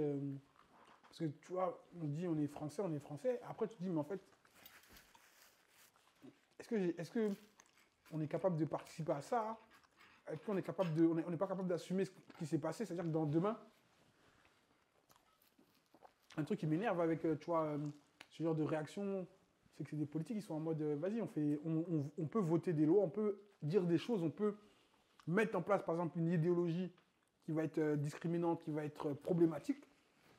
parce que tu vois, on dit on est français. Après, tu te dis, mais en fait, est-ce que on est capable de participer à ça? Est-ce qu'on est capable on n'est pas capable d'assumer ce qui s'est passé? C'est-à-dire que dans demain, un truc qui m'énerve avec, tu vois, ce genre de réaction, c'est que c'est des politiques qui sont en mode, vas-y, on peut voter des lois, on peut dire des choses, on peut mettre en place, par exemple, une idéologie qui va être discriminante, qui va être problématique,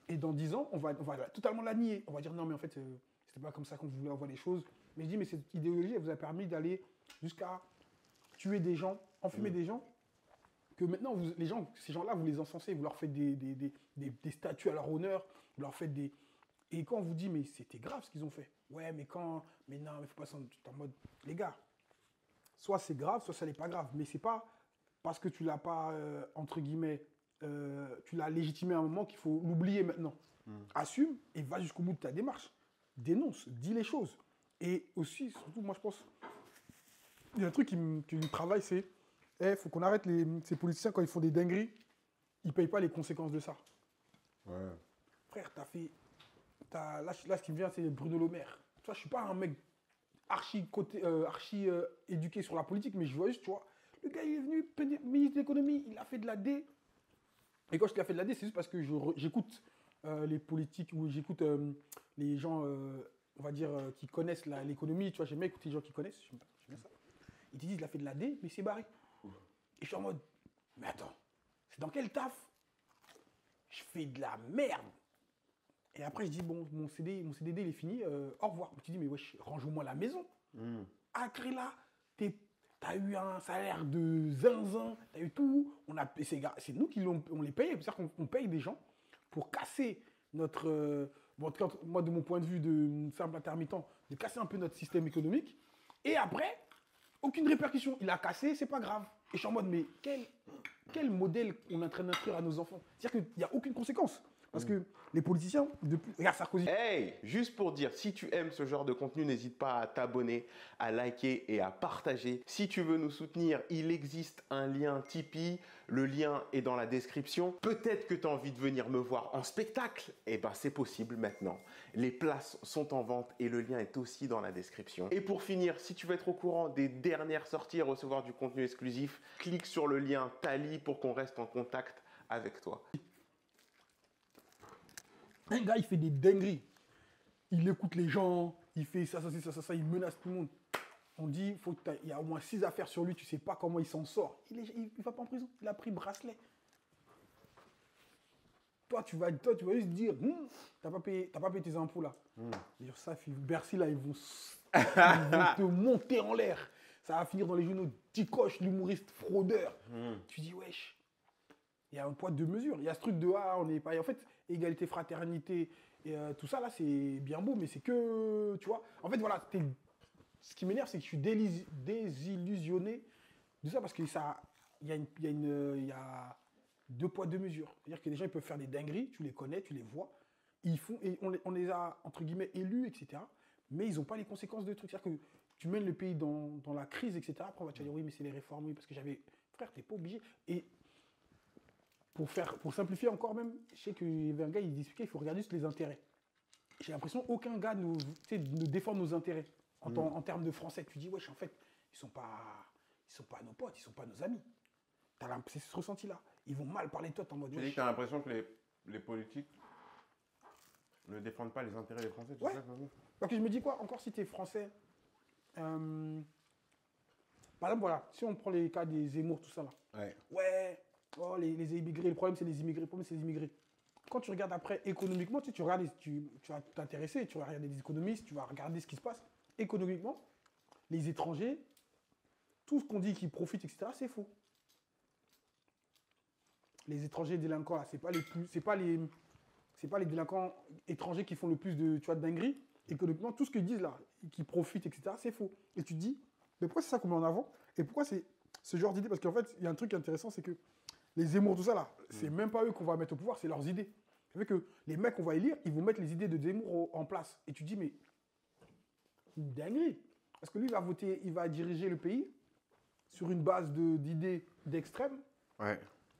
et dans 10 ans, on va totalement la nier. On va dire, non, mais en fait, c'était pas comme ça qu'on voulait avoir les choses. Mais je dis, mais cette idéologie, elle vous a permis d'aller jusqu'à tuer des gens, enfumer des gens, que maintenant, ces gens-là, vous les encensez, vous leur faites des statues à leur honneur, vous leur faites des... Et quand on vous dit, mais c'était grave ce qu'ils ont fait. Ouais, mais non, mais faut pas s'en... en mode, les gars, soit c'est grave, soit ça n'est pas grave. Mais c'est pas parce que tu l'as pas, entre guillemets, tu l'as légitimé à un moment qu'il faut l'oublier maintenant. Assume et va jusqu'au bout de ta démarche. Dénonce, dis les choses. Et aussi, surtout, moi je pense, il y a un truc qui me travaille, c'est il faut qu'on arrête ces politiciens quand ils font des dingueries, ils ne payent pas les conséquences de ça. Ouais. Frère, là, ce qui me vient, c'est Bruno Le Maire. Tu vois, je ne suis pas un mec archi éduqué sur la politique, mais je vois juste, tu vois, le gars, il est venu ministre de l'économie, il a fait de la D. Et quand je dis qu'il a fait de la D, c'est juste parce que j'écoute les politiques ou j'écoute les gens, on va dire, qui connaissent l'économie. Tu vois, j'aime bien écouter les gens qui connaissent. J'aime bien ça. Ils te disent, il a fait de la D, mais c'est barré. Et je suis en mode, mais attends, c'est dans quel taf? Je fais de la merde. Et après, je dis, bon, mon CDD, il est fini, au revoir. Tu dis, mais wesh, range-moi la maison. Après là, t'as eu un salaire de zinzin, t'as eu tout. C'est nous qui on les paye. C'est-à-dire qu'on paye des gens pour casser notre... bon, en tout cas, moi, de mon point de vue de simple intermittent, de casser un peu notre système économique. Et après, aucune répercussion. Il a cassé, c'est pas grave. Et je suis en mode, mais quel modèle on est en train d'inscrire à nos enfants? C'est-à-dire qu'il n'y a aucune conséquence. Parce que les politiciens, regarde Sarkozy. Hey, juste pour dire, si tu aimes ce genre de contenu, n'hésite pas à t'abonner, à liker et à partager. Si tu veux nous soutenir, il existe un lien Tipeee. Le lien est dans la description. Peut-être que tu as envie de venir me voir en spectacle. Eh ben, c'est possible maintenant. Les places sont en vente et le lien est aussi dans la description. Et pour finir, si tu veux être au courant des dernières sorties et recevoir du contenu exclusif, clique sur le lien Tali pour qu'on reste en contact avec toi. Un gars, il fait des dingueries. Il écoute les gens, il fait ça, il menace tout le monde. On dit, il y a au moins 6 affaires sur lui, tu sais pas comment il s'en sort. Il va pas en prison, il a pris bracelet. Toi, tu vas juste dire, t'as pas payé tes impôts là. Dire ça, Bercy là, ils vont te monter en l'air. Ça va finir dans les journaux, Ticoche, l'humoriste fraudeur. Tu dis, wesh. Il y a un poids de mesure. Il y a ce truc de on n'est pas. En fait, égalité, fraternité, et tout ça là, c'est bien beau, mais c'est que. Tu vois. En fait, voilà. Ce qui m'énerve, c'est que je suis désillusionné de ça parce que ça. Il y a 2 poids, 2 mesures. C'est-à-dire que les gens ils peuvent faire des dingueries, tu les connais, tu les vois. Ils font, et on les a, entre guillemets, élus, etc. Mais ils n'ont pas les conséquences de trucs. C'est-à-dire que tu mènes le pays dans la crise, etc. Après, on va te dire, oui, mais c'est les réformes, oui, parce que j'avais. Frère, t'es pas obligé. Et. Pour simplifier encore même, je sais qu'il y avait un gars, il expliquait qu'il faut regarder juste les intérêts. J'ai l'impression qu'aucun gars ne défend nos intérêts en termes de français. Tu dis, wesh, en fait, ils sont pas nos potes, ils sont pas nos amis. C'est ce ressenti-là. Ils vont mal parler de toi, t'es en mode. Tu dis que tu as l'impression que les politiques Ne défendent pas les intérêts des Français, tout Ouais. ça. non. Parce que je me dis quoi, encore si tu es français, par exemple, voilà, si on prend les cas des Zemmour, tout ça là. Ouais. Ouais, oh, les immigrés, le problème c'est les immigrés, le problème c'est les immigrés. Quand tu regardes après économiquement, tu regardes, tu vas t'intéresser, tu vas regarder des économistes, tu vas regarder ce qui se passe. Économiquement, les étrangers, tout ce qu'on dit qu'ils profitent, etc., c'est faux. Les étrangers délinquants, là, c'est pas les délinquants étrangers qui font le plus de, tu vois, de dingueries. Économiquement, tout ce qu'ils disent là, qui profitent, etc., c'est faux. Et tu te dis, mais pourquoi c'est ça qu'on met en avant? Et pourquoi c'est ce genre d'idée? Parce qu'en fait, il y a un truc intéressant, c'est que les Zemmour, tout ça là, c'est même pas eux qu'on va mettre au pouvoir, c'est leurs idées. Ça fait que les mecs qu'on va élire, ils vont mettre les idées de Zemmour en place. Et tu te dis, mais une dinguerie. Parce que lui, il va voter, il va diriger le pays sur une base d'idées d'extrême, Ouais.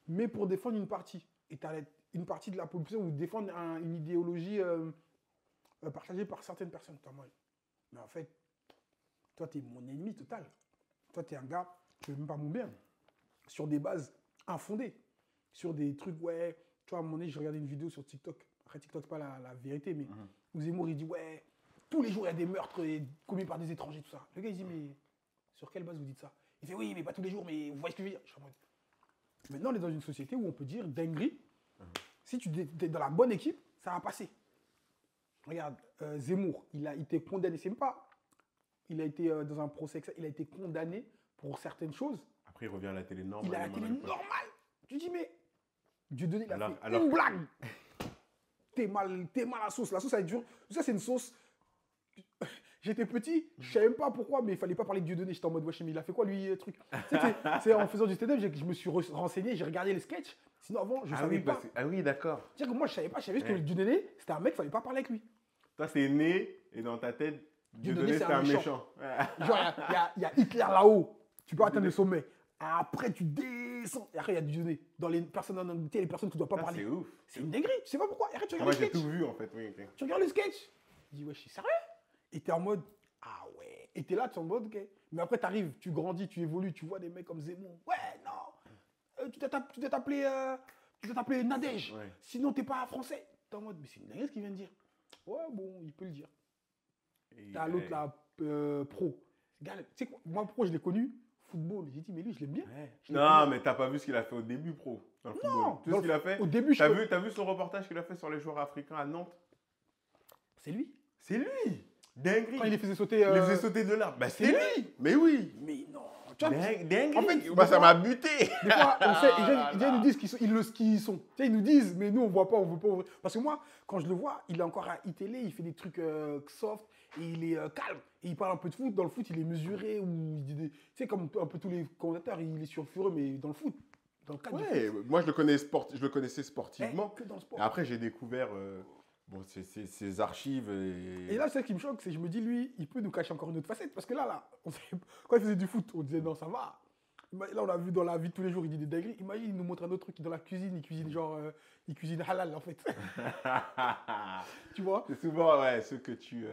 mais pour défendre une partie. Et tu as une partie de la population ou défendre une idéologie partagée par certaines personnes. Mais en fait, toi, tu es mon ennemi total. Toi, tu es un gars, tu veux même pas mon bien. Sur des bases infondées. Sur des trucs, ouais. Tu vois, à un moment donné, j'ai regardé une vidéo sur TikTok. Après, TikTok, c'est pas la vérité, mais où Zemmour, il dit, ouais, tous les jours, il y a des meurtres commis par des étrangers, tout ça. Le gars, il dit, mais sur quelle base vous dites ça? Il fait, oui, mais pas tous les jours, mais vous voyez ce que je veux dire? Je suis en mode, maintenant, on est dans une société où on peut dire dinguerie. Si tu es dans la bonne équipe, ça va passer. Regarde, Zemmour, il a été condamné. C'est même pas. Il a été dans un procès, il a été condamné pour certaines choses. Après, il revient à la télé normale. Il a la télé normale. Tu dis, mais Dieudonné, il a fait alors- une blague. T'es mal à sauce. La sauce, elle est dure. Ça, c'est une sauce. J'étais petit, je savais même pas pourquoi, mais il fallait pas parler de Dieudonné. J'étais en mode, wesh, mais il a fait quoi lui, truc. Tu sais, c'est en faisant du stand-up, je me suis renseigné, j'ai regardé les sketchs. Sinon, avant, je savais pas. Ah oui, d'accord. C'est-à-dire que moi, je savais pas, je savais juste Ouais. que Dieudonné, c'était un mec, il fallait pas parler avec lui. Toi, c'est né et dans ta tête, Dieudonné, Dieudonné, c'est c'était un un méchant. méchant. Genre, il y a Hitler là-haut, tu peux atteindre le sommet. Après, tu descends. Et après, il y a Dieudonné. Dans les personnes en anglais, les personnes que tu dois pas Ça, parler. c'est ouf. C'est une dinguerie, tu sais pas pourquoi. Et après, tu Moi, regardes j'ai le sketch. tout vu, en fait. Oui, ok. Tu regardes le sketch. Tu dis, ouais, je suis sérieux. Et t'es en mode, ah ouais. Et t'es là, tu es en mode, ok. Mais après, t'arrives, tu grandis, tu évolues, tu vois des mecs comme Zemmour. Ouais, non. Tu dois t'appeler Nadège. Ouais. Sinon, t'es pas français. T'es en mode, mais c'est une dinguerie ce qu'il vient de dire. Ouais, bon, il peut le dire. Et- T'as l'autre là, Pro. Gars, tu sais quoi, moi, Pro, je l'ai connu, football. J'ai dit, mais lui, je l'aime bien. Ouais. Je l'ai Non, connu. mais t'as pas vu ce qu'il a fait au début, pro. Dans le football. Tu sais dans ce qu'il a fait? Au début, je T'as vu son reportage qu'il a fait sur les joueurs africains à Nantes? C'est lui. C'est lui. Dinguerie. Quand il les faisait sauter. Il les faisait sauter de l'arbre. Bah, c'est c'est lui. Mais oui. Mais non. Tu vois, Dinguerie. en fait, Bah, des ça fois- m'a buté. Des fois, on sait, ils nous disent qui ils sont. Tu sais, ils nous disent, mais nous, on voit pas, on veut pas. Parce que moi, quand je le vois, il est encore à ITL, il fait des trucs soft, et il est calme. Et il parle un peu de foot. Dans le foot, il est mesuré, ou il dit tu sais, comme un peu tous les commentateurs, il est sulfureux, mais dans le foot. Dans le cadre du Ouais, foot. moi, je le connaissais sportivement. Que dans le sport. Et après, j'ai découvert bon, ses archives. Et là, c'est ce qui me choque, c'est que je me dis, lui, il peut nous cacher encore une autre facette. Parce que là, quand il faisait du foot, on disait, non, ça va. Là, on a vu dans la vie de tous les jours, il dit des dingueries. Imagine, il nous montre un autre truc dans la cuisine. Il cuisine genre, il cuisine halal, en fait. Tu vois? C'est souvent ouais, ceux que tu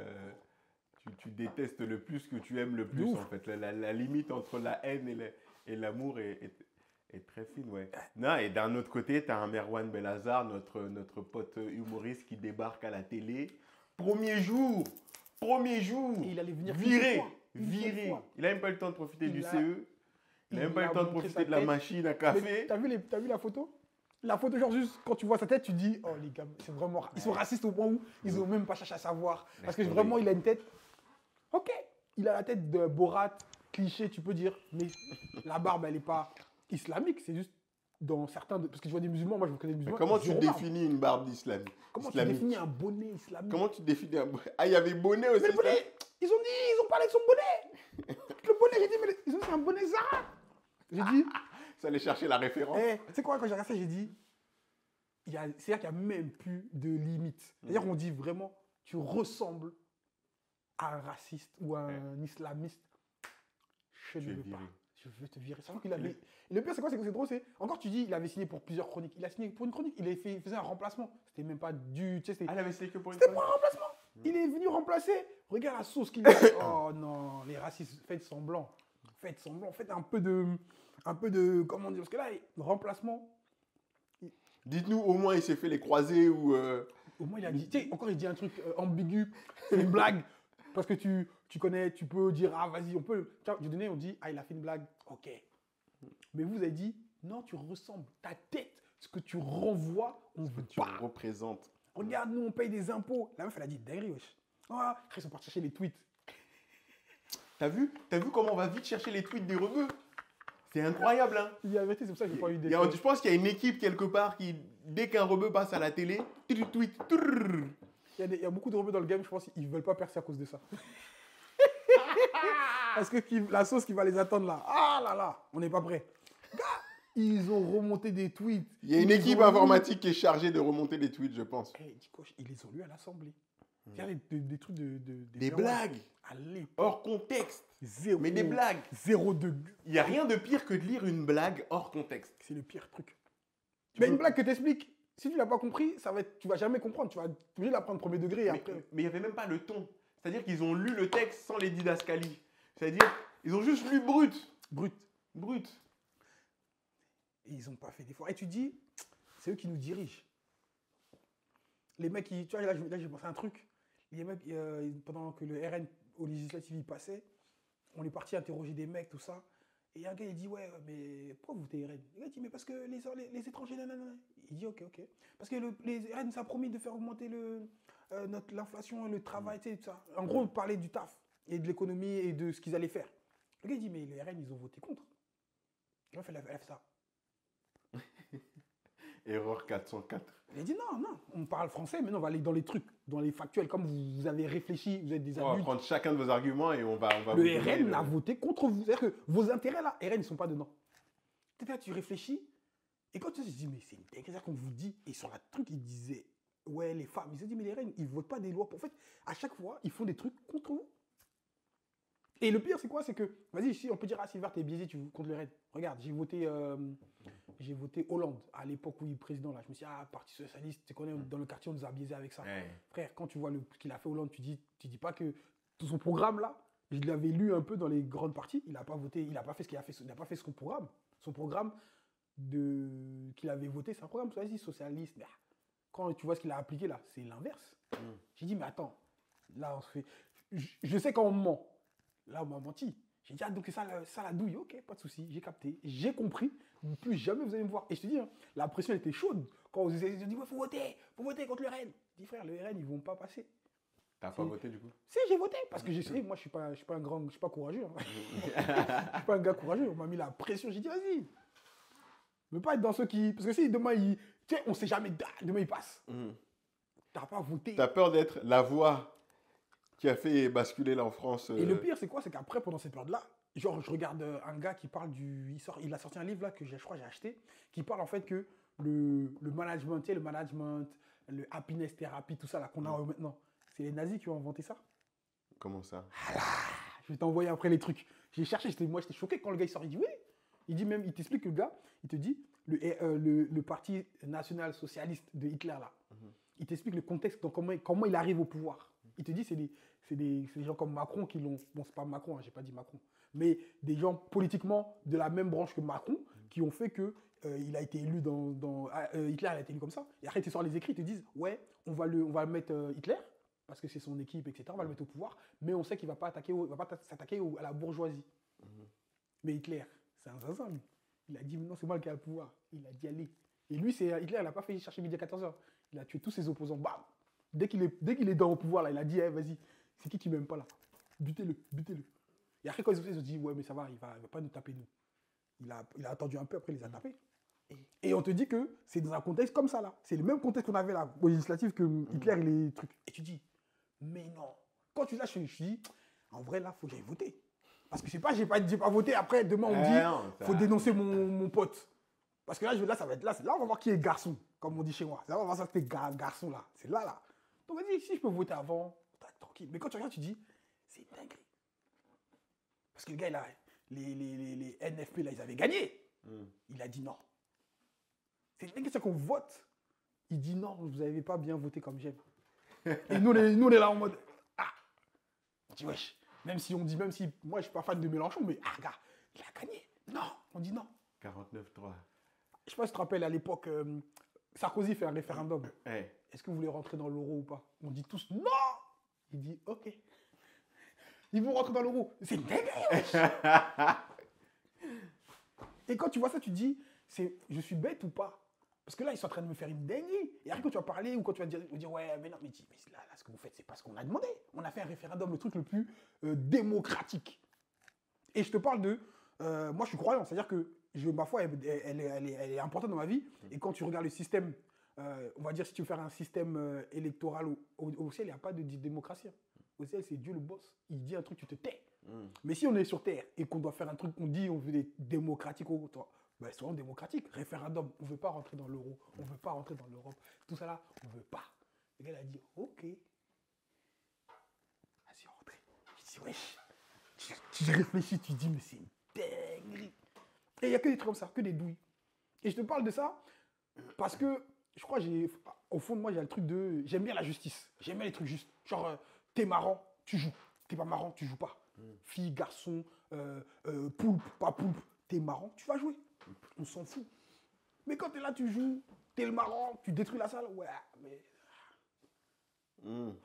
détestes le plus, que tu aimes le plus, ouf. en fait. La limite entre la haine et l'amour est très fine, ouais. Non, et d'un autre côté, tu as un Merwan Belhazar, notre pote humoriste qui débarque à la télé. Premier jour, Et il allait venir viré, une seule viré. fois. Il n'a même pas eu le temps de profiter Il du a- CE. Il n'a même il pas eu a le temps de montré profiter sa de la tête. machine à Mais café. T'as vu la photo? La photo, genre juste quand tu vois sa tête, tu dis, oh les gars, c'est vraiment. Ils sont racistes au point où ils ont même pas cherché à savoir. Parce que tomber. vraiment, il a une tête. Ok, il a la tête de Borat, cliché, tu peux dire. Mais la barbe, elle est pas islamique, c'est juste dans certains. Parce que je vois des musulmans, moi je connais des Mais musulmans. comment tu zéro barbe. définis une barbe islamique? Comment tu définis un bonnet islamique? Comment tu définis un bonnet? Ah, il y avait bonnet aussi. Mais le ça bonnet, ils ont parlé de son bonnet. Le bonnet, j'ai dit, mais ils ont dit, c'est un bonnet Zara. J'ai dit, Ça allait chercher la référence. tu sais quoi, quand j'ai regardé ça, j'ai dit, c'est-à-dire qu'il n'y a même plus de limite. C'est-à-dire qu'on dit vraiment, tu ressembles à un raciste ou à un islamiste. Je Tu ne es veux pas. viré. Je veux te virer. Sachant qu'il avait. Et le pire, c'est quoi? C'est que c'est drôle, c'est. Encore, tu dis, il avait signé pour plusieurs chroniques. Il a signé pour une chronique. Il faisait un remplacement. C'était même pas du. Tu sais, c'était Ah, il avait signé que pour une c'était pour fois. un remplacement. Il est venu remplacer. Regarde la sauce qu'il a. Oh non, les racistes, faites semblant. Faites semblant. Faites un peu de. Comment dire? Parce que là, le remplacement. Dites-nous, au moins, il s'est fait les croisés ou. Au moins, il a dit. Tu sais, encore, il dit un truc ambigu, c'est une blague. Parce que tu connais, tu peux dire, ah, vas-y, on peut. Tu vois, du donné, on dit, ah, il a fait une blague. Ok. Mais vous avez dit, non, tu ressembles. Ta tête, ce que tu renvoies, on veut Tu pas. représentes. Regarde, nous, on paye des impôts. La meuf, elle a dit, dinguerie, wesh. Ah, après, ils sont partis chercher les tweets. T'as vu comment on va vite chercher les tweets des rebeux? C'est incroyable, hein. Il y a la vérité, c'est pour ça que j'ai pas eu des. Je pense qu'il y a une équipe quelque part qui, dès qu'un rebeu passe à la télé, tweet. Trrr. Il y a beaucoup de rebeux dans le game, je pense qu'ils veulent pas percer à cause de ça. Parce que la sauce qui va les attendre là, ah là là, on n'est pas prêt. Gars, ils ont remonté des tweets. Il y a une équipe informatique qui est chargée de remonter les tweets, je pense. Ils les ont lus à l'Assemblée. Il y a des trucs de Des blagues. À l'époque. Hors contexte. Zéro. Mais des blagues. Zéro de. Il n'y a rien de pire que de lire une blague hors contexte. C'est le pire truc. Mais une blague que t'expliques, si tu l'as pas compris, tu vas jamais comprendre. Tu vas être obligé de la prendre premier degré. Mais il n'y avait même pas le ton. C'est-à-dire qu'ils ont lu le texte sans les didascalies. C'est-à-dire, ils ont juste lu brut. Brut. Et ils n'ont pas fait d'effort. Et tu dis, c'est eux qui nous dirigent. Les mecs, tu vois, là j'ai pensé à un truc. Les mecs, pendant que le RN au législatif il passait, on est parti interroger des mecs, tout ça. Et un gars, il dit, ouais, mais pourquoi vous votez RN? Le gars dit, mais parce que les étrangers, nanana. Il dit, ok. Parce que les RN, ça a promis de faire augmenter l'inflation, le travail, tu sais, tout ça. En gros, parler du taf et de l'économie et de ce qu'ils allaient faire. Le gars, il dit, mais les RN, ils ont voté contre. La meuf, elle a fait ça. Erreur 404. Il a dit non, on parle français, mais non, on va aller dans les trucs, dans les factuels, comme vous avez réfléchi, vous êtes des adultes. On va prendre chacun de vos arguments et on va le RN a voté contre vous. C'est-à-dire que vos intérêts là, RN, ils ne sont pas dedans. Là, tu réfléchis, et quand tu te dis, mais c'est une dinguerie qu'on vous dit, et sur la truc, ils disaient, ouais, les femmes, ils se disent, mais les RN, ils ne votent pas des lois. En fait, à chaque fois, ils font des trucs contre vous. Et le pire, c'est quoi? C'est que, vas-y, si on peut dire, ah, Sylvain, t'es biaisé, tu votes contre le RN. Regarde, j'ai voté Hollande à l'époque où il est président. Là. Je me suis dit, ah, Parti Socialiste, tu connais, dans le quartier, on nous a biaisé avec ça. Ouais. Frère, quand tu vois ce qu'il a fait Hollande, tu dis pas que tout son programme là, je l'avais lu un peu dans les grandes parties, il n'a pas voté, il n'a pas fait ce qu'il a fait, il n'a pas fait son programme. Son programme qu'il avait voté, c'est un programme socialiste. Mais quand tu vois ce qu'il a appliqué là, c'est l'inverse. J'ai dit, mais attends, là, on se fait. Je sais quand on me ment. Là, on m'a menti. J'ai dit, ah, donc c'est ça la douille. Ok, pas de souci, j'ai capté. J'ai compris. Plus jamais vous allez me voir. Et je te dis, hein, la pression était chaude. Quand ils ont dit, ouais, faut voter contre le RN. Je dis, frère, le RN, ils vont pas passer. T'as pas voté du coup? Si, j'ai voté. Parce que moi, je suis pas courageux. Hein. Je suis pas un gars courageux. On m'a mis la pression. J'ai dit, vas-y. Ne pas être dans ceux qui. Parce que si demain, tu sais, on sait jamais, demain, il passe. T'as pas voté. T'as peur d'être la voix qui a fait basculer là en France. Et le pire, c'est quoi? C'est qu'après, pendant cette période-là, genre, je regarde un gars qui parle il a sorti un livre là que je crois que j'ai acheté, qui parle en fait que le management, tu sais, le happiness therapy, tout ça là qu'on a maintenant, c'est les nazis qui ont inventé ça. Comment ça? Ah là, je vais t'envoyer après les trucs. J'ai cherché, moi j'étais choqué quand le gars il sort, il dit oui. Il dit même, il t'explique que le gars, il te dit, le parti national socialiste de Hitler là, il t'explique le contexte, donc comment il arrive au pouvoir. Il te dit, c'est des gens comme Macron qui l'ont. Bon, c'est pas Macron, hein, j'ai pas dit Macron. Mais des gens politiquement de la même branche que Macron qui ont fait que il a été élu Hitler a été élu comme ça. Et après, tu sors les écrits, ils te disent, ouais, on va mettre Hitler, parce que c'est son équipe, etc. On va le mettre au pouvoir, mais on sait qu'il va pas s'attaquer à la bourgeoisie. Mais Hitler, c'est un zinzin, lui. Il a dit, non, c'est moi qui ai le pouvoir. Il a dit, allez. Et lui, Hitler, il n'a pas fait chercher midi à 14h. Il a tué tous ses opposants. Bam! Dès qu'il est dans le pouvoir, là, il a dit, hey, vas-y, c'est qui m'aime pas là? Butez-le. Et après, quand ils ont dit, ouais, mais ça va, il va pas nous taper, nous. Il a attendu un peu, après, il les a tapés. Et on te dit que c'est dans un contexte comme ça, là. C'est le même contexte qu'on avait là, au législatif, que Hitler, il est truc. Et tu dis, mais non. Quand tu lâches, je dis, en vrai, là, il faut que j'aille voter. Parce que je sais pas, j'ai pas voté. Après, demain, on me dit, faut dénoncer mon pote. Parce que là, ça va être là. Là, on va voir qui est garçon, comme on dit chez moi. Là, on va voir ça, c'est garçon, là. C'est là. Donc, vas-y, si je peux voter avant, tranquille. Mais quand tu regardes, tu dis, c'est une dinguerie. Parce que le gars, là, les NFP, là, ils avaient gagné. Il a dit non. C'est une dinguerie, c'est qu'on vote. Il dit non, vous n'avez pas bien voté comme j'aime. Et nous, on est là en mode, ah. On dit, wesh. Même si, moi, je ne suis pas fan de Mélenchon, mais, ah, gars, il a gagné. Non, on dit non. 49-3. Je sais pas si tu te rappelles, à l'époque, Sarkozy fait un référendum. Ouais. Est-ce que vous voulez rentrer dans l'euro ou pas? On dit tous non. Il dit ok. Ils vont rentrer dans l'euro. C'est dingue. Et quand tu vois ça, tu te dis, je suis bête ou pas? Parce que là, ils sont en train de me faire une dinguerie. Et après, quand tu vas parler ou quand tu vas dire ouais, mais non, mais là, ce que vous faites, c'est pas ce qu'on a demandé. On a fait un référendum, le truc le plus démocratique. Et je te parle de. Moi, je suis croyant. C'est-à-dire que ma foi, elle est importante dans ma vie. Et quand tu regardes le système, on va dire, si tu veux faire un système électoral au ciel, il n'y a pas de démocratie. Au ciel, c'est Dieu le boss. Il dit un truc, tu te tais. Mais si on est sur Terre et qu'on doit faire un truc, on dit on veut des démocratiques, ben, soyons démocratiques. Référendum, on ne veut pas rentrer dans l'euro, on ne veut pas rentrer dans l'Europe. Tout ça là, on ne veut pas. Le gars a dit, ok. Vas-y, rentrez. Je dis, wesh. Tu réfléchis, tu dis, mais c'est une dinguerie. Et il n'y a que des trucs comme ça, que des douilles. Et je te parle de ça parce que je crois, au fond de moi, il y a le truc de. J'aime bien la justice. J'aime bien les trucs justes. Genre, t'es marrant, tu joues. T'es pas marrant, tu joues pas. Fille, garçon, poulpe, pas poulpe. T'es marrant, tu vas jouer. On s'en fout. Mais quand t'es là, tu joues, t'es le marrant, tu détruis la salle. Ouais, mais. Non,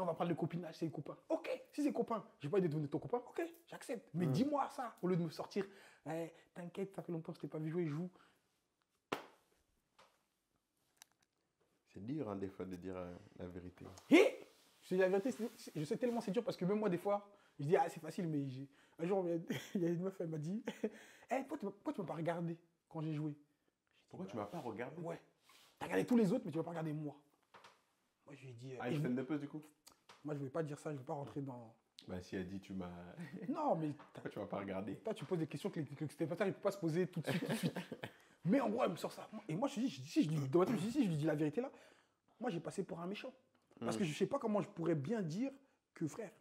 on va prendre le copinage, c'est les copains. Ok, si c'est copain, j'ai pas envie de devenir ton copain, ok, j'accepte. Mais dis-moi ça, au lieu de me sortir, t'inquiète, ça fait longtemps que je t'ai pas vu jouer, joue. C'est dur, hein, des fois, de dire la vérité. Et je te dis la vérité, je sais tellement c'est dur parce que même moi, des fois, je dis, c'est facile, mais un jour, il y a une meuf, elle m'a dit, pourquoi tu m'as pas regardé quand j'ai joué? Pourquoi tu m'as pas regardé? Ouais. T'as regardé tous les autres, mais tu m'as pas regardé moi. Moi, je lui ai dit. Une scène de pause, du coup? Moi, je ne vais pas dire ça, je ne vais pas rentrer dans. Bah, si elle dit, tu m'as. Non, mais. Pourquoi tu m'as pas regardé? Toi, tu poses des questions que les spectateurs ne peuvent pas se poser tout de suite. Mais en gros, elle me sort ça. Et moi, je dis, si je lui dis la vérité là, moi, j'ai passé pour un méchant. Parce que je ne sais pas comment je pourrais bien dire que, frère,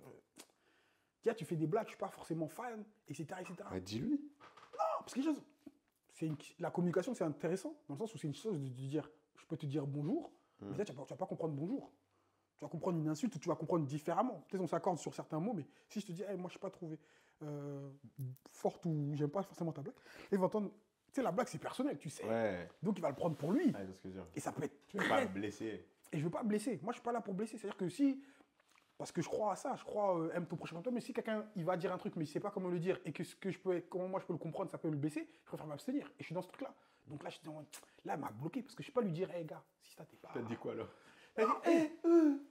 tiens, tu fais des blagues, je ne suis pas forcément fan, etc. Bah, dis-lui. Non, parce que la communication, c'est intéressant, dans le sens où c'est une chose de dire, je peux te dire bonjour, mais là, tu ne vas pas comprendre bonjour. Tu vas comprendre une insulte ou tu vas comprendre différemment. Peut-être on s'accorde sur certains mots, mais si je te dis, hey, moi, je ne suis pas trouvé forte ou j'aime pas forcément ta blague, il va entendre, tu sais, la blague, c'est personnel, tu sais. Ouais. Donc, il va le prendre pour lui. Ouais, c'est ce que je veux dire. Et ça peut être. Tu veux pas me blesser. Et je veux pas blesser. Moi, je suis pas là pour blesser. C'est-à-dire que si. Parce que je crois à ça, je crois aime ton prochain comme toi, mais si quelqu'un il va dire un truc mais il sait pas comment le dire et que comment moi je peux le comprendre, ça peut le blesser, je préfère m'abstenir. Et je suis dans ce truc-là. Donc là, là, elle m'a bloqué parce que je ne sais pas lui dire, hé gars, si ça t'es pas. T'as dit quoi alors?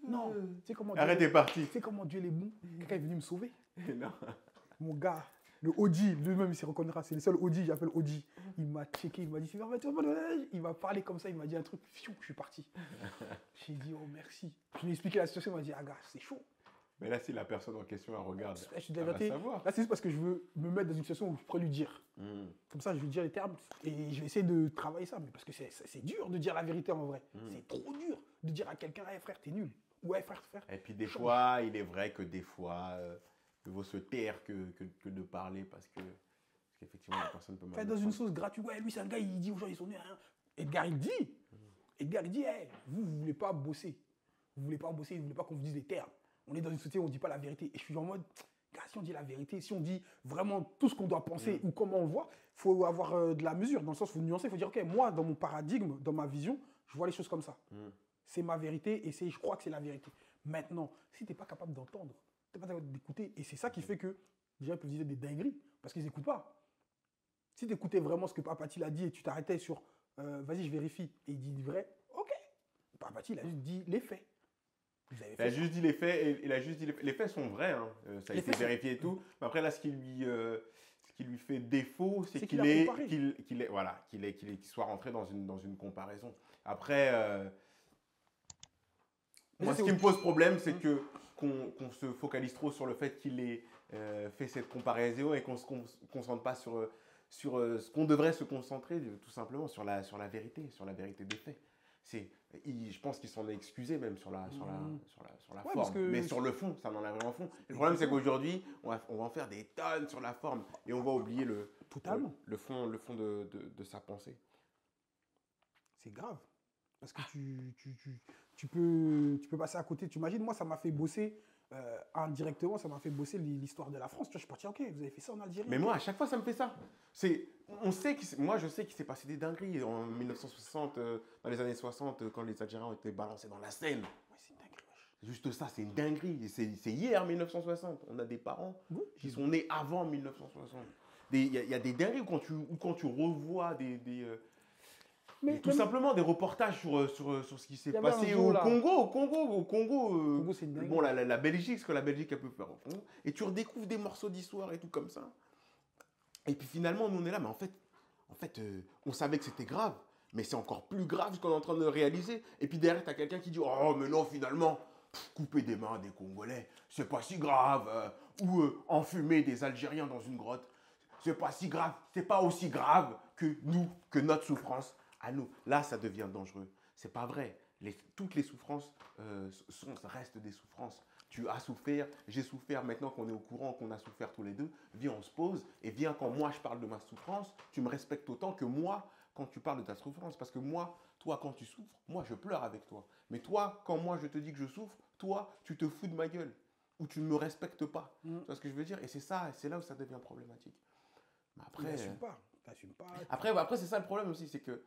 Non, tu sais comment. Arrête, t'es parti. Tu sais comment Dieu est bon. Quelqu'un est venu me sauver. Non. Mon gars, le Audi, lui-même il se reconnaîtra, c'est le seul Audi, j'appelle Audi. Il m'a checké, il m'a dit, il m'a parlé comme ça, il m'a dit un truc, fiou, je suis parti. J'ai dit, oh merci. Je lui ai expliqué la situation, il m'a dit, ah gars, c'est chaud. Mais là, si la personne en question elle regarde, Je suis de elle la va vérité. savoir. Là, c'est juste parce que je veux me mettre dans une situation où je pourrais lui dire. Comme ça, je vais lui dire les termes et je vais essayer de travailler ça. Mais parce que c'est dur de dire la vérité en vrai. C'est trop dur de dire à quelqu'un, hey, frère, t'es nul. Ou hey, frère. Et puis des fois, il est vrai que des fois, il vaut se taire que de parler parce qu'effectivement, la personne peut mal. Fait dans une sauce gratuite, ouais, lui, c'est un gars, il dit aux gens, ils sont nuls. Hein. Edgar, il dit, hey, vous voulez pas bosser. Vous voulez pas bosser, vous voulez pas qu'on vous dise des termes. On est dans une société où on ne dit pas la vérité. Et je suis en mode, gars, si on dit la vérité, si on dit vraiment tout ce qu'on doit penser ou comment on le voit, il faut avoir de la mesure. Dans le sens, il faut nuancer, il faut dire, ok, moi, dans mon paradigme, dans ma vision, je vois les choses comme ça. C'est ma vérité et je crois que c'est la vérité. Maintenant, si tu n'es pas capable d'entendre, tu n'es pas capable d'écouter, et c'est ça qui fait que les gens peuvent dire des dingueries, parce qu'ils n'écoutent pas. Si tu écoutais vraiment ce que Papati a dit et tu t'arrêtais sur, vas-y, je vérifie, et il dit vrai, ok. Papati, il a juste dit les faits. Il a juste dit les faits, et il a juste dit les faits sont vrais, hein. Ça a été vérifié et tout. Mais après là, ce qui lui fait défaut, c'est qu'il soit rentré dans une comparaison. Après, moi, ce qui me pose problème, c'est qu'on se focalise trop sur le fait qu'il ait fait cette comparaison et qu'on ne se concentre pas sur ce qu'on devrait se concentrer, tout simplement, sur la vérité des faits. Je pense qu'il s'en est excusé même sur la forme, mais sur le fond, ça n'en a vraiment fond. Le problème, c'est qu'aujourd'hui, on va en faire des tonnes sur la forme et on va oublier le fond de sa pensée. C'est grave. Parce que tu peux passer à côté. Tu imagines, moi, ça m'a fait bosser, indirectement, ça m'a fait bosser l'histoire de la France. Tu vois, je suis parti, ok, vous avez fait ça en Algérie. Mais moi, à chaque fois, ça me fait ça. Moi, je sais qu'il s'est passé des dingueries en 1960, dans les années 60, quand les Algériens ont été balancés dans la Seine. Ouais, c'est une dinguerie, wesh. Juste ça, c'est une dinguerie. Et c'est hier, 1960. On a des parents Oui. qui sont nés avant 1960. Il y a des dingueries où quand tu revois Mais tout même- simplement des reportages sur ce qui s'est Il y avait un passé jour, au là. Congo. Congo, c'est une dinguerie. Bon, la Belgique, ce que la Belgique a pu faire au Congo. Et tu redécouvres des morceaux d'histoire et tout comme ça. Et puis finalement, nous on est là, mais en fait, on savait que c'était grave, mais c'est encore plus grave ce qu'on est en train de réaliser. Et puis derrière, tu as quelqu'un qui dit, oh mais non, finalement, couper des mains des Congolais, c'est pas si grave. Ou enfumer des Algériens dans une grotte, c'est pas si grave. C'est pas aussi grave que nous, que notre souffrance à nous. Là, ça devient dangereux. C'est pas vrai. Toutes les souffrances restent des souffrances. Tu as souffert, j'ai souffert, maintenant qu'on est au courant, qu'on a souffert tous les deux, viens, on se pose, et viens, quand moi je parle de ma souffrance, tu me respectes autant que moi, quand tu parles de ta souffrance. Parce que moi, toi, quand tu souffres, moi, je pleure avec toi. Mais toi, quand moi, je te dis que je souffre, toi, tu te fous de ma gueule, ou tu ne me respectes pas. Tu vois ce que je veux dire? Et c'est ça, c'est là où ça devient problématique. Mais après, T'assumes pas. T'assumes pas. après c'est ça le problème aussi, c'est que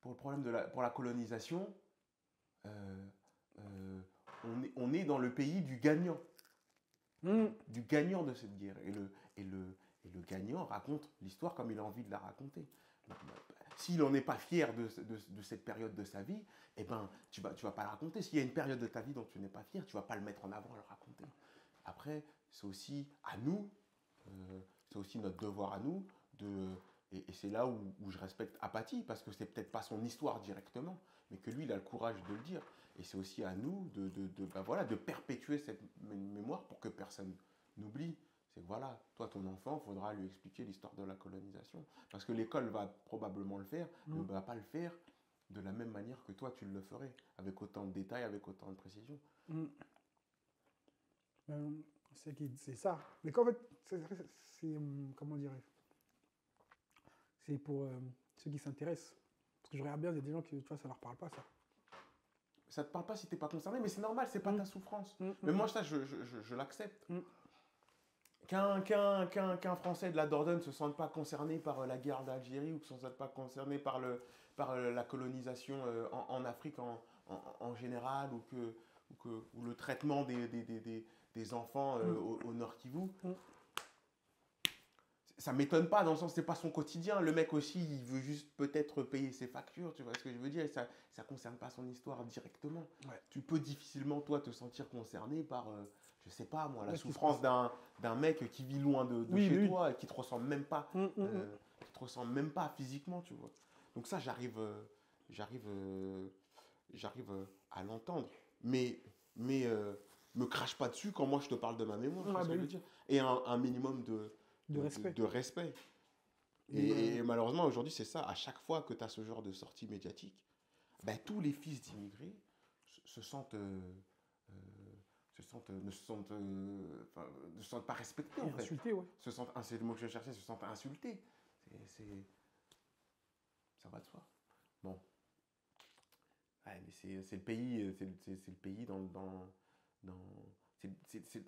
pour la colonisation, on est dans le pays du gagnant. Du gagnant de cette guerre. Et le gagnant raconte l'histoire comme il a envie de la raconter. S'il n'en est pas fier de cette période de sa vie, eh ben, tu vas pas la raconter. S'il y a une période de ta vie dont tu n'es pas fier, tu ne vas pas le mettre en avant et le raconter. Après, c'est aussi à nous, c'est aussi notre devoir à nous, et c'est là où je respecte Apathy, parce que c'est peut-être pas son histoire directement, mais que lui, il a le courage de le dire. Et c'est aussi à nous de perpétuer cette mémoire pour que personne n'oublie. C'est que voilà, toi, ton enfant, il faudra lui expliquer l'histoire de la colonisation. Parce que l'école va probablement le faire, mais ne va pas le faire de la même manière que toi, tu le ferais, avec autant de détails, avec autant de précision. C'est ça. Mais qu'en fait, comment dirais-je? C'est pour ceux qui s'intéressent. Parce que je regarde bien, il y a des gens qui, tu vois, ça leur parle pas, ça. Ça te parle pas si t'es pas concerné, mais c'est normal, c'est pas ta souffrance. Mais moi, ça, je l'accepte. Qu'un Français de la Dordogne ne se sente pas concerné par la guerre d'Algérie ou ne se sente pas concerné par la colonisation en Afrique en général ou le traitement des enfants au Nord Kivu. Ça m'étonne pas, dans le sens c'est pas son quotidien. Le mec aussi, il veut juste peut-être payer ses factures, tu vois ce que je veux dire, et ça concerne pas son histoire directement. Ouais. Tu peux difficilement, toi, te sentir concerné par, je sais pas moi, la souffrance d'un mec qui vit loin de chez toi et qui te ressemble même pas, qui te ressemble même pas physiquement, tu vois. Donc ça, j'arrive à l'entendre. Mais me crache pas dessus quand moi je te parle de ma mémoire, tu vois ce que je veux dire. Et un minimum de respect. Et malheureusement, aujourd'hui, c'est ça. À chaque fois que tu as ce genre de sortie médiatique, ben, tous les fils d'immigrés ne se sentent pas respectés. En fait. Insultés, ouais. C'est le mot que je cherchais, se sentent insultés. Ça va de soi. Bon. Ouais, mais c'est le pays, c'est le pays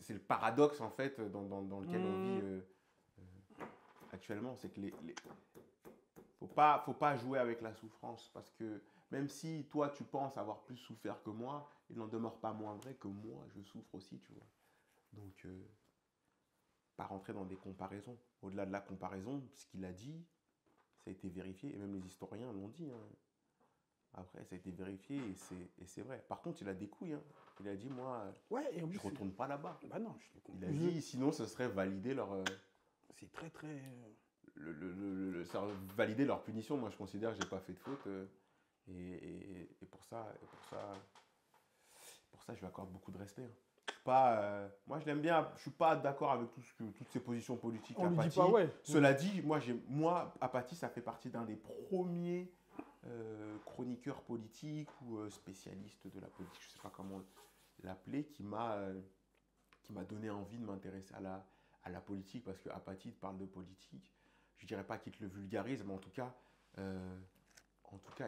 c'est le paradoxe, en fait, dans lequel on vit actuellement. C'est que faut pas jouer avec la souffrance, parce que même si toi tu penses avoir plus souffert que moi, il n'en demeure pas moins vrai que moi je souffre aussi, tu vois. Donc pas rentrer dans des comparaisons. Au-delà de la comparaison, ce qu'il a dit, ça a été vérifié, et même les historiens l'ont dit. Hein. Après, ça a été vérifié et c'est vrai. Par contre, il a des couilles. Hein. Il a dit, moi, ouais, et en plus, je ne retourne pas là-bas. Bah non, il a dit, sinon, ce serait valider leur... c'est très, très... ça valider leur punition. Moi, je considère que je n'ai pas fait de faute. Et pour ça, je lui accorde beaucoup de respect. Hein. Moi, je l'aime bien. Je ne suis pas d'accord avec toutes ces positions politiques. On lui Apathy. dit pas, ouais. Cela dit, moi, Apathy, ça fait partie d'un des premiers chroniqueur politique ou spécialiste de la politique, je ne sais pas comment l'appeler, qui m'a donné envie de m'intéresser à la politique, parce que Apathy parle de politique. Je ne dirais pas qu'il te le vulgarise, mais en tout cas, En tout cas,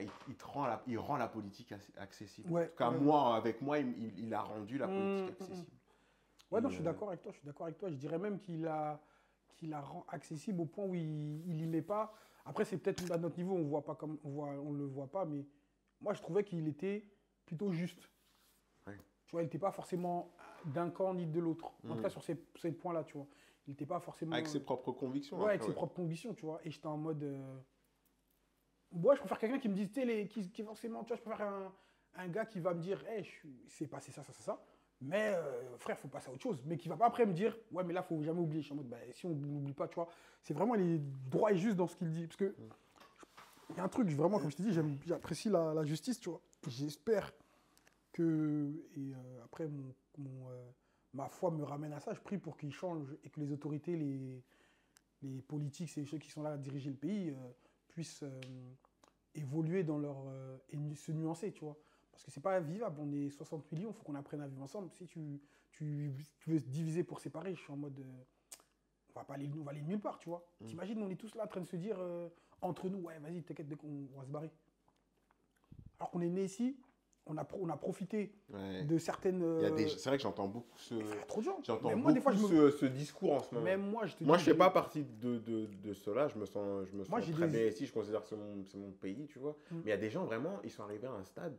il rend la politique accessible. Ouais, En tout cas, ouais. moi, avec moi, il a rendu la politique accessible. Ouais, Et, non, je suis d'accord avec toi. Je suis d'accord avec toi. Je dirais même qu'il la rend accessible au point où il y met pas. Après, c'est peut-être à notre niveau, on voit pas comme on le voit pas, mais moi, je trouvais qu'il était plutôt juste. Ouais. Tu vois, il n'était pas forcément d'un camp ni de l'autre. En tout cas, sur ces points-là, tu vois. Il n'était pas forcément. Avec ses propres convictions. Ouais, après, avec ses propres convictions, tu vois. Et j'étais en mode. Ouais, je préfère quelqu'un qui me dise, tu sais, qui forcément, tu vois, je préfère un gars qui va me dire, hey, c'est passé ça, ça, ça, ça. Mais frère, faut passer à autre chose. Mais qui va pas après me dire, ouais, mais là, faut jamais oublier. Je suis en mode, bah, si on n'oublie pas, tu vois, c'est vraiment les droits et juste dans ce qu'il dit. Parce que il y a un truc, vraiment, comme je t'ai dit, j'apprécie la justice, tu vois. J'espère que. Et après, ma foi me ramène à ça. Je prie pour qu'il change et que les autorités, les politiques, c'est ceux qui sont là à diriger le pays, puissent évoluer dans leur. Et se nuancer, tu vois. Parce que c'est pas vivable. On est 60 millions, il faut qu'on apprenne à vivre ensemble. Si tu veux se diviser pour séparer, je suis en mode. On va aller nulle part, tu vois. T'imagines, on est tous là en train de se dire entre nous, ouais, vas-y, t'inquiète, on va se barrer. Alors qu'on est né ici, on a profité Ouais. de certaines. C'est vrai que j'entends beaucoup Il y a trop de gens. j'entends Même beaucoup moi, des fois, ce discours en ce moment. Même moi, je te Moi, dis, je fais pas partie de cela. Je me sens Moi, j'ai très des- bien ici. Je considère que c'est mon pays, tu vois. Mais il y a des gens, vraiment, ils sont arrivés à un stade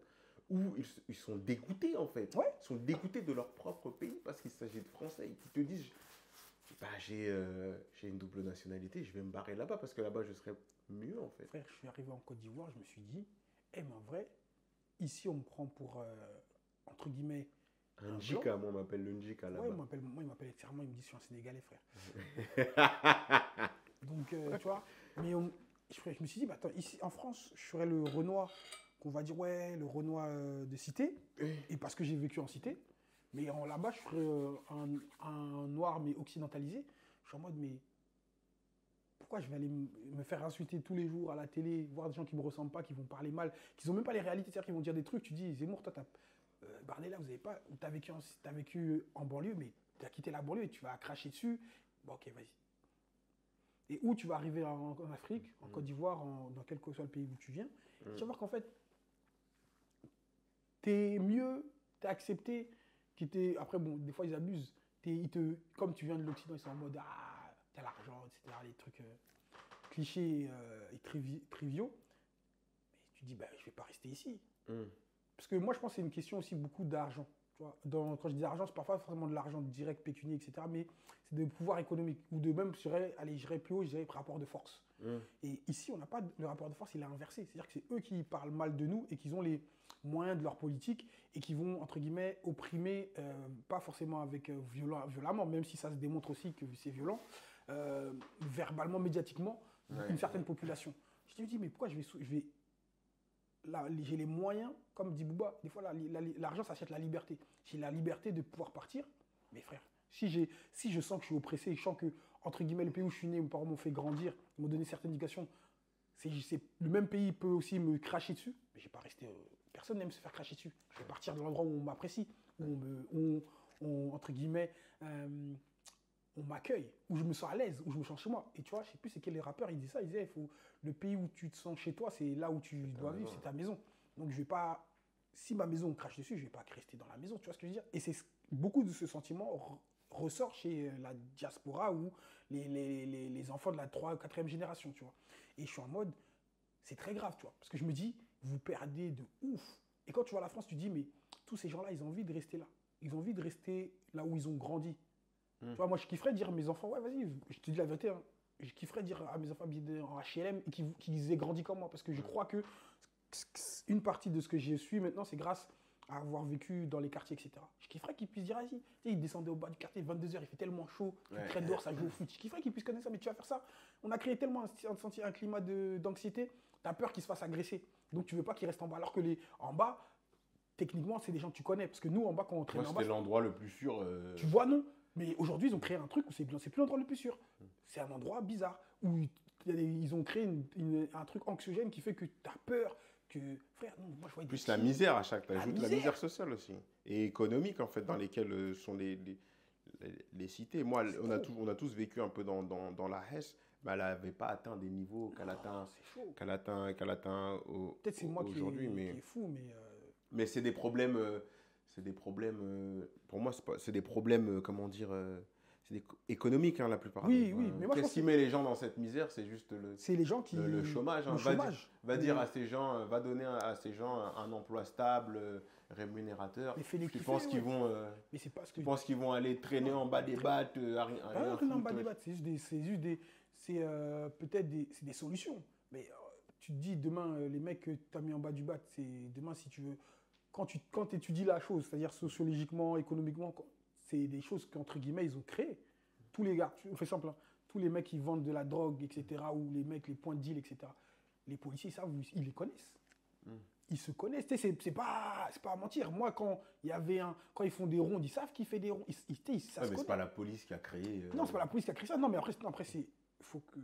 où ils sont dégoûtés, en fait. Ouais. Ils sont dégoûtés de leur propre pays parce qu'il s'agit de Français. Ils te disent, bah, j'ai une double nationalité, je vais me barrer là-bas parce que là-bas, je serais mieux, en fait. Frère, je suis arrivé en Côte d'Ivoire, je me suis dit, mais en vrai, ici, on me prend pour, entre guillemets, Un blanc. Njika, moi, on m'appelle le Njika Ouais, là-bas. il m'appelle extérieurement, il me dit, je suis un Sénégalais, frère. Donc, tu vois, mais je me suis dit, bah, attends, ici, en France, je serais le Renoir, qu'on va dire, ouais, le Renoir de cité, et parce que j'ai vécu en cité. Mais là-bas, je serais un noir, mais occidentalisé. Je suis en mode, mais pourquoi je vais aller me faire insulter tous les jours à la télé, voir des gens qui ne me ressemblent pas, qui vont parler mal, qui n'ont même pas les réalités, c'est-à-dire qu'ils vont dire des trucs, tu dis, Zemmour, toi, Bardella, vous avez pas, t'as vécu en banlieue, mais tu as quitté la banlieue et tu vas cracher dessus. Bon, ok, vas-y. Et où tu vas arriver en Afrique, en Côte d'Ivoire, dans quel que soit le pays où tu viens, tu vas voir qu'en fait, t'es mieux, t'es accepté, après, bon, des fois, ils abusent. Comme tu viens de l'Occident, ils sont en mode, ah, t'as l'argent, etc., les trucs clichés et triviaux. Mais tu dis, bah, je vais pas rester ici. Parce que moi, je pense que c'est une question aussi beaucoup d'argent. Tu vois, quand je dis argent, c'est pas forcément de l'argent direct, pécunier, etc., mais c'est de pouvoir économique. Ou de même, j'irais plus haut, je dirais rapport de force. Et ici, on n'a pas le rapport de force, il est inversé. C'est-à-dire que c'est eux qui parlent mal de nous et qui ont les moyens de leur politique et qui vont, entre guillemets, opprimer, pas forcément avec violemment, même si ça se démontre aussi que c'est violent, verbalement, médiatiquement, une certaine population. Je me dis, mais pourquoi je vais là, j'ai les moyens, comme dit Bouba, des fois l'argent ça achète la liberté. J'ai la liberté de pouvoir partir, mais frère, si je sens que je suis oppressé, je sens que, entre guillemets, le pays où je suis né, mes parents m'ont fait grandir, ils m'ont donné certaines éducations, le même pays peut aussi me cracher dessus, mais je vais pas rester. Personne n'aime se faire cracher dessus. Je vais partir de l'endroit où on m'apprécie, où entre guillemets, on m'accueille, où je me sens à l'aise, où je me sens chez moi. Et tu vois, je sais plus c'est quel les rappeurs, ils disaient ça, ils disaient, le pays où tu te sens chez toi, c'est là où tu dois vivre, c'est ta maison. Donc je vais pas, si ma maison me crache dessus, je vais pas rester dans la maison, tu vois ce que je veux dire. Et beaucoup de ce sentiment ressort chez la diaspora ou les enfants de la 3e ou 4e génération, tu vois. Et je suis en mode, c'est très grave, tu vois, parce que je me dis, vous perdez de ouf. Et quand tu vois la France, tu dis, mais tous ces gens-là, ils ont envie de rester là. Ils ont envie de rester là où ils ont grandi. Tu vois, moi, je kifferais dire à mes enfants, ouais, vas-y, je te dis la vérité, hein, je kifferais dire à mes enfants en HLM et qu'ils aient grandi comme moi. Parce que je crois que une partie de ce que je suis maintenant, c'est grâce à avoir vécu dans les quartiers, etc. Je kifferais qu'ils puissent dire, vas-y, tu sais, ils descendaient au bas du quartier, 22h, il fait tellement chaud, tu traînes dehors, ça joue au foot. Je kifferais qu'ils puissent connaître ça, mais tu vas faire ça. On a créé tellement un climat d'anxiété, t'as peur qu'ils se fassent agresser. Donc tu veux pas qu'ils restent en bas. Alors que en bas, techniquement, c'est des gens que tu connais. Parce que nous, en bas, quand on traîne en bas. C'était l'endroit le plus sûr. Tu vois, non. Mais aujourd'hui, ils ont créé un truc où c'est plus l'endroit le plus sûr. C'est un endroit bizarre. Où ils ont créé un truc anxiogène qui fait que tu as peur. Frère, non, moi je vois Plus la misère à chaque. T'ajoutes la misère. misère sociale aussi. Et économique, en fait, dans lesquelles sont les cités. Moi, on a tous vécu un peu dans la Hesse. bah, elle n'avait pas atteint des niveaux qu'elle atteint, C'est chaud. qu'elle atteint Peut-être c'est moi aujourd'hui. qui Mais, est fou, mais mais c'est des problèmes, pour moi, c'est des problèmes, comment dire, économiques, hein, la plupart. Oui, oui, mais moi, je qu'est-ce pense qui met les gens dans cette misère? C'est juste c'est les gens qui... le chômage. Hein. Le chômage. Va dire à ces gens, va donner à ces gens un emploi stable, rémunérateur. Mais fais-les Tu kiffer, penses qu'ils ouais. vont, Mais c'est pas ce que... tu penses qu'ils vont aller traîner en bas des battes, à rien Ah, non, foutre, pas débattre, c'est peut-être c'est des solutions. Mais tu te dis, demain, les mecs que tu as mis en bas du bat, c'est demain, si tu veux, quand tu étudies la chose, c'est-à-dire sociologiquement, économiquement, c'est des choses qu'entre guillemets, ils ont créées. Tous les gars, on fait simple, hein, tous les mecs qui vendent de la drogue, etc., ou les mecs, les points de deal, etc., les policiers, ils savent, ils les connaissent. Ils se connaissent, tu sais, c'est pas à mentir. Moi, quand ils font des rondes, ils savent qui fait des rondes, ça Ouais, se mais connaît. c'est pas la police qui a créé. Non, c'est pas la police qui a créé ça. Non, mais après c'est. Faut que.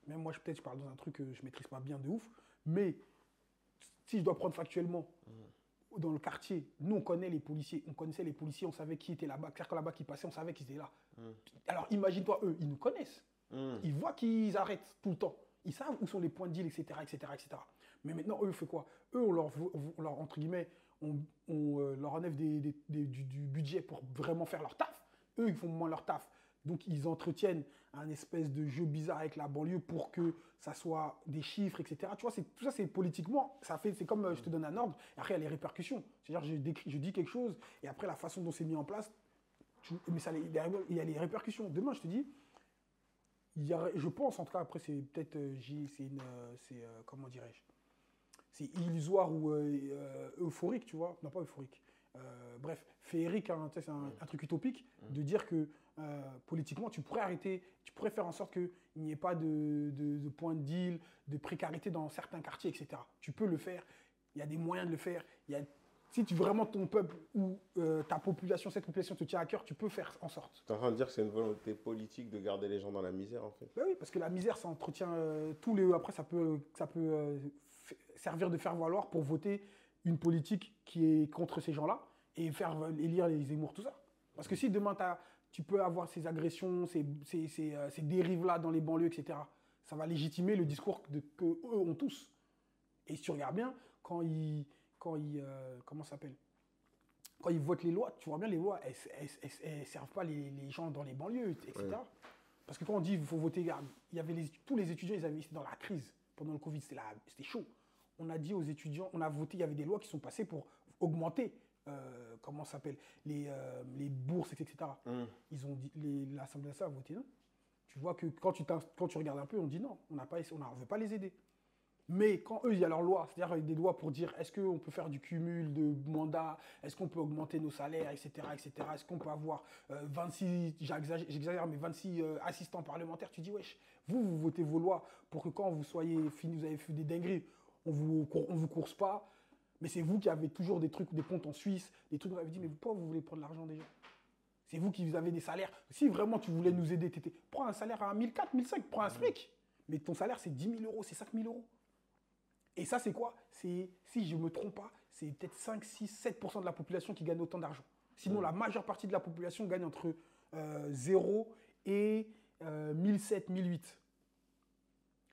Même moi, peut-être, je parle dans un truc que je maîtrise pas bien de ouf. Mais si je dois prendre factuellement, dans le quartier, nous, on connaît les policiers. On connaissait les policiers, on savait qui était là-bas. Claire, quand là-bas qui passait, on savait qu'ils étaient là. Alors, imagine-toi, eux, ils nous connaissent. Ils voient qu'ils arrêtent tout le temps. Ils savent où sont les points de deal, etc., etc., etc. Mais maintenant, eux, fait quoi? Eux, on leur, entre guillemets, on leur enlève du budget pour vraiment faire leur taf. Eux, ils font moins leur taf. Donc, ils entretiennent un espèce de jeu bizarre avec la banlieue pour que ça soit des chiffres, etc. Tu vois, tout ça, c'est politiquement, c'est comme je te donne un ordre, et après, il y a les répercussions. C'est-à-dire, je dis quelque chose, et après, la façon dont c'est mis en place, mais il y a les répercussions. Demain, je te dis, je pense, en tout cas, après, c'est peut-être, comment dirais-je, c'est illusoire ou euphorique, tu vois. Non, pas euphorique. Bref, féerique, hein, c'est un truc utopique, de dire que politiquement, tu pourrais faire en sorte qu'il n'y ait pas de point de deal, de précarité dans certains quartiers, etc. Tu peux le faire, il y a des moyens de le faire. Si vraiment ton peuple ou ta population, cette population te tient à cœur, tu peux faire en sorte. Tu es en train de dire que c'est une volonté politique de garder les gens dans la misère, en fait. Ben oui, parce que la misère, ça entretient Après, ça peut servir de faire valoir pour voter une politique qui est contre ces gens-là et faire élire les Zemmour, tout ça. Parce que si demain, tu peux avoir ces agressions, ces dérives-là dans les banlieues, etc., ça va légitimer le discours qu'eux ont tous. Et si tu regardes bien, quand ils votent les lois, tu vois bien, les lois, elles ne servent pas les gens dans les banlieues, etc. Ouais. Parce que quand on dit qu'il faut voter, regarde, tous les étudiants, ils avaient dans la crise pendant le Covid, c'était chaud. On a dit aux étudiants, on a voté, il y avait des lois qui sont passées pour augmenter, les bourses, etc. Ils ont dit, l'Assemblée nationale a voté non. Tu vois que quand tu regardes un peu, on dit non, on ne veut pas les aider. Mais quand eux, il y a leurs lois, c'est-à-dire des lois pour dire est-ce qu'on peut faire du cumul de mandats, est-ce qu'on peut augmenter nos salaires, etc., etc. Est-ce qu'on peut avoir 26, j'exagère, mais 26 assistants parlementaires. Tu dis, wesh, vous votez vos lois pour que quand vous avez fait des dingueries, on vous course pas. Mais c'est vous qui avez toujours des comptes en Suisse, des trucs où vous avez dit, mais pourquoi vous voulez prendre l'argent des gens? C'est vous qui avez des salaires. Si vraiment tu voulais nous aider, prends un salaire à 1004, 1005, prends un SMIC. Mais ton salaire, c'est 10 000 euros, c'est 5 000 euros. Et ça, c'est quoi? Si je ne me trompe pas, c'est peut-être 5, 6, 7% de la population qui gagne autant d'argent. Sinon, la majeure partie de la population gagne entre 0 et 1007, 1008.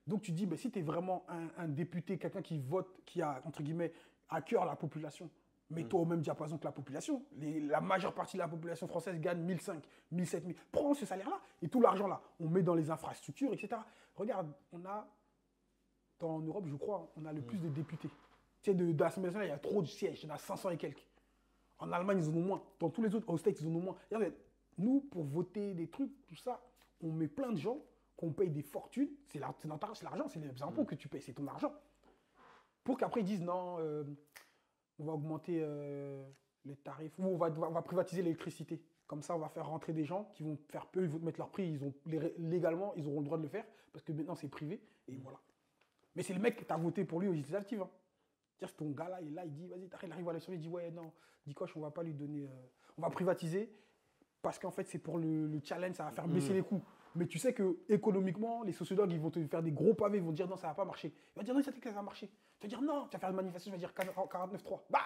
Donc, tu dis, si tu es vraiment un député, quelqu'un qui vote, qui a, entre guillemets, à cœur la population, mets-toi au même diapason que la population. La majeure partie de la population française gagne 1005, 1007, 1000. Prends ce salaire-là et tout l'argent-là. On met dans les infrastructures, etc. Regarde, en Europe, je crois, on a le plus de députés. Tu sais, de l'Assemblée nationale, il y a trop de sièges, il y en a 500 et quelques. En Allemagne, ils en ont moins. Dans tous les autres, aux States, ils en ont moins. Regardez, nous, pour voter des trucs, tout ça, on met plein de gens, qu'on paye des fortunes. C'est l'argent, c'est les impôts que tu payes, c'est ton argent. Pour qu'après, ils disent non, on va augmenter les tarifs, ou on va privatiser l'électricité. Comme ça, on va faire rentrer des gens qui vont faire peu, ils vont mettre leur prix, légalement, ils auront le droit de le faire, parce que maintenant, c'est privé, et voilà. Mais c'est le mec que tu as voté pour lui aux législatives. Hein. C'est ton gars là, il dit, vas-y, il arrive à la survie, il dit, ouais, non, Dikoche, on va pas lui donner. On va privatiser, parce qu'en fait, c'est pour le challenge, ça va faire baisser les coûts. Mais tu sais que économiquement, les sociologues, ils vont te faire des gros pavés, ils vont te dire, non, ça va pas marcher. Il va dire, non, ça va marcher. Tu vas dire, non, tu vas faire une manifestation, tu vas dire 49.3. Bah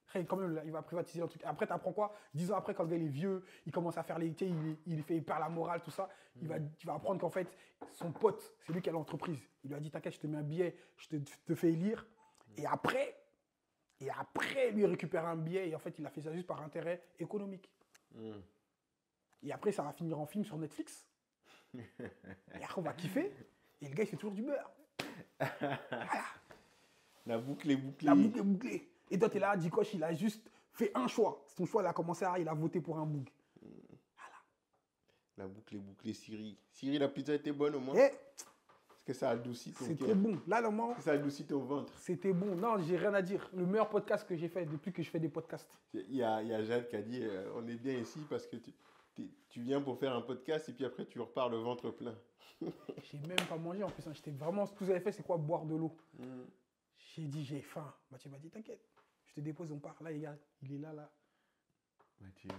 Après, quand même, il va privatiser le truc. Après, tu apprends quoi? 10 ans après, quand le gars il est vieux, il commence à faire les. Tu sais, il perd la morale, tout ça. Tu vas apprendre qu'en fait, son pote, c'est lui qui a l'entreprise. Il lui a dit t'inquiète, je te mets un billet, je te fais élire. Et après, lui, il récupère un billet. Et en fait, il a fait ça juste par intérêt économique. Et après, ça va finir en film sur Netflix. Et après, on va kiffer. Et le gars, il fait toujours du beurre. Voilà. La boucle est bouclée. La boucle est bouclée. Et toi, tu es là, Dikosh, il a juste fait un choix. Son choix, il a commencé à. Il a voté pour un boug. La boucle est bouclée, Siri. Siri, la pizza était bonne au moins. Et Est-ce que ça adoucit ton c'était cœur? bon. Là, le moment, Est-ce que ça adoucit ton ventre? c'était bon. Non, j'ai rien à dire. Le meilleur podcast que j'ai fait depuis que je fais des podcasts. Il y a Jade qui a dit on est bien ici parce que tu viens pour faire un podcast et puis après tu repars le ventre plein. J'ai même pas mangé en plus. Hein. J'étais vraiment. Ce que vous avez fait, c'est quoi? Boire de l'eau. J'ai dit, j'ai faim. Mathieu m'a dit, t'inquiète. Je te dépose, on part. Là, les gars, il est là. Mathieu.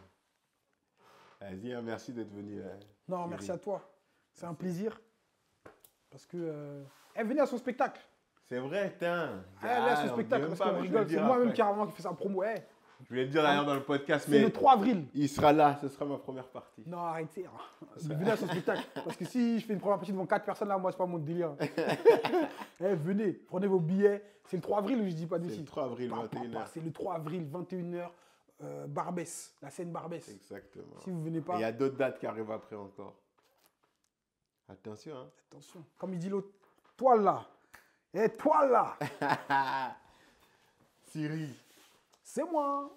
Vas-y, hein, merci d'être venu. Non, Thierry. merci à toi. C'est un plaisir. Parce que. Venez à son spectacle. C'est vrai, putain. Venez à son spectacle parce qu'on rigole. C'est moi-même carrément qui fais sa promo. Je voulais le dire d'ailleurs dans le podcast, C'est mais le 3 avril. il sera là. Ce sera ma première partie. Non, arrêtez. Mais venez à son spectacle. Parce que si je fais une première partie devant 4 personnes, là, moi, c'est pas mon délire. Venez, prenez vos billets. C'est le 3 avril ou je dis pas C'est d'ici? le 3 avril, 21h. C'est le 3 avril, 21h, Barbès, la scène Barbès. Exactement. Si vous venez Et pas, il y a d'autres dates qui arrivent après encore. Attention, hein. attention. Comme il dit l'autre, toi là, et toi là, Siri. c'est moi.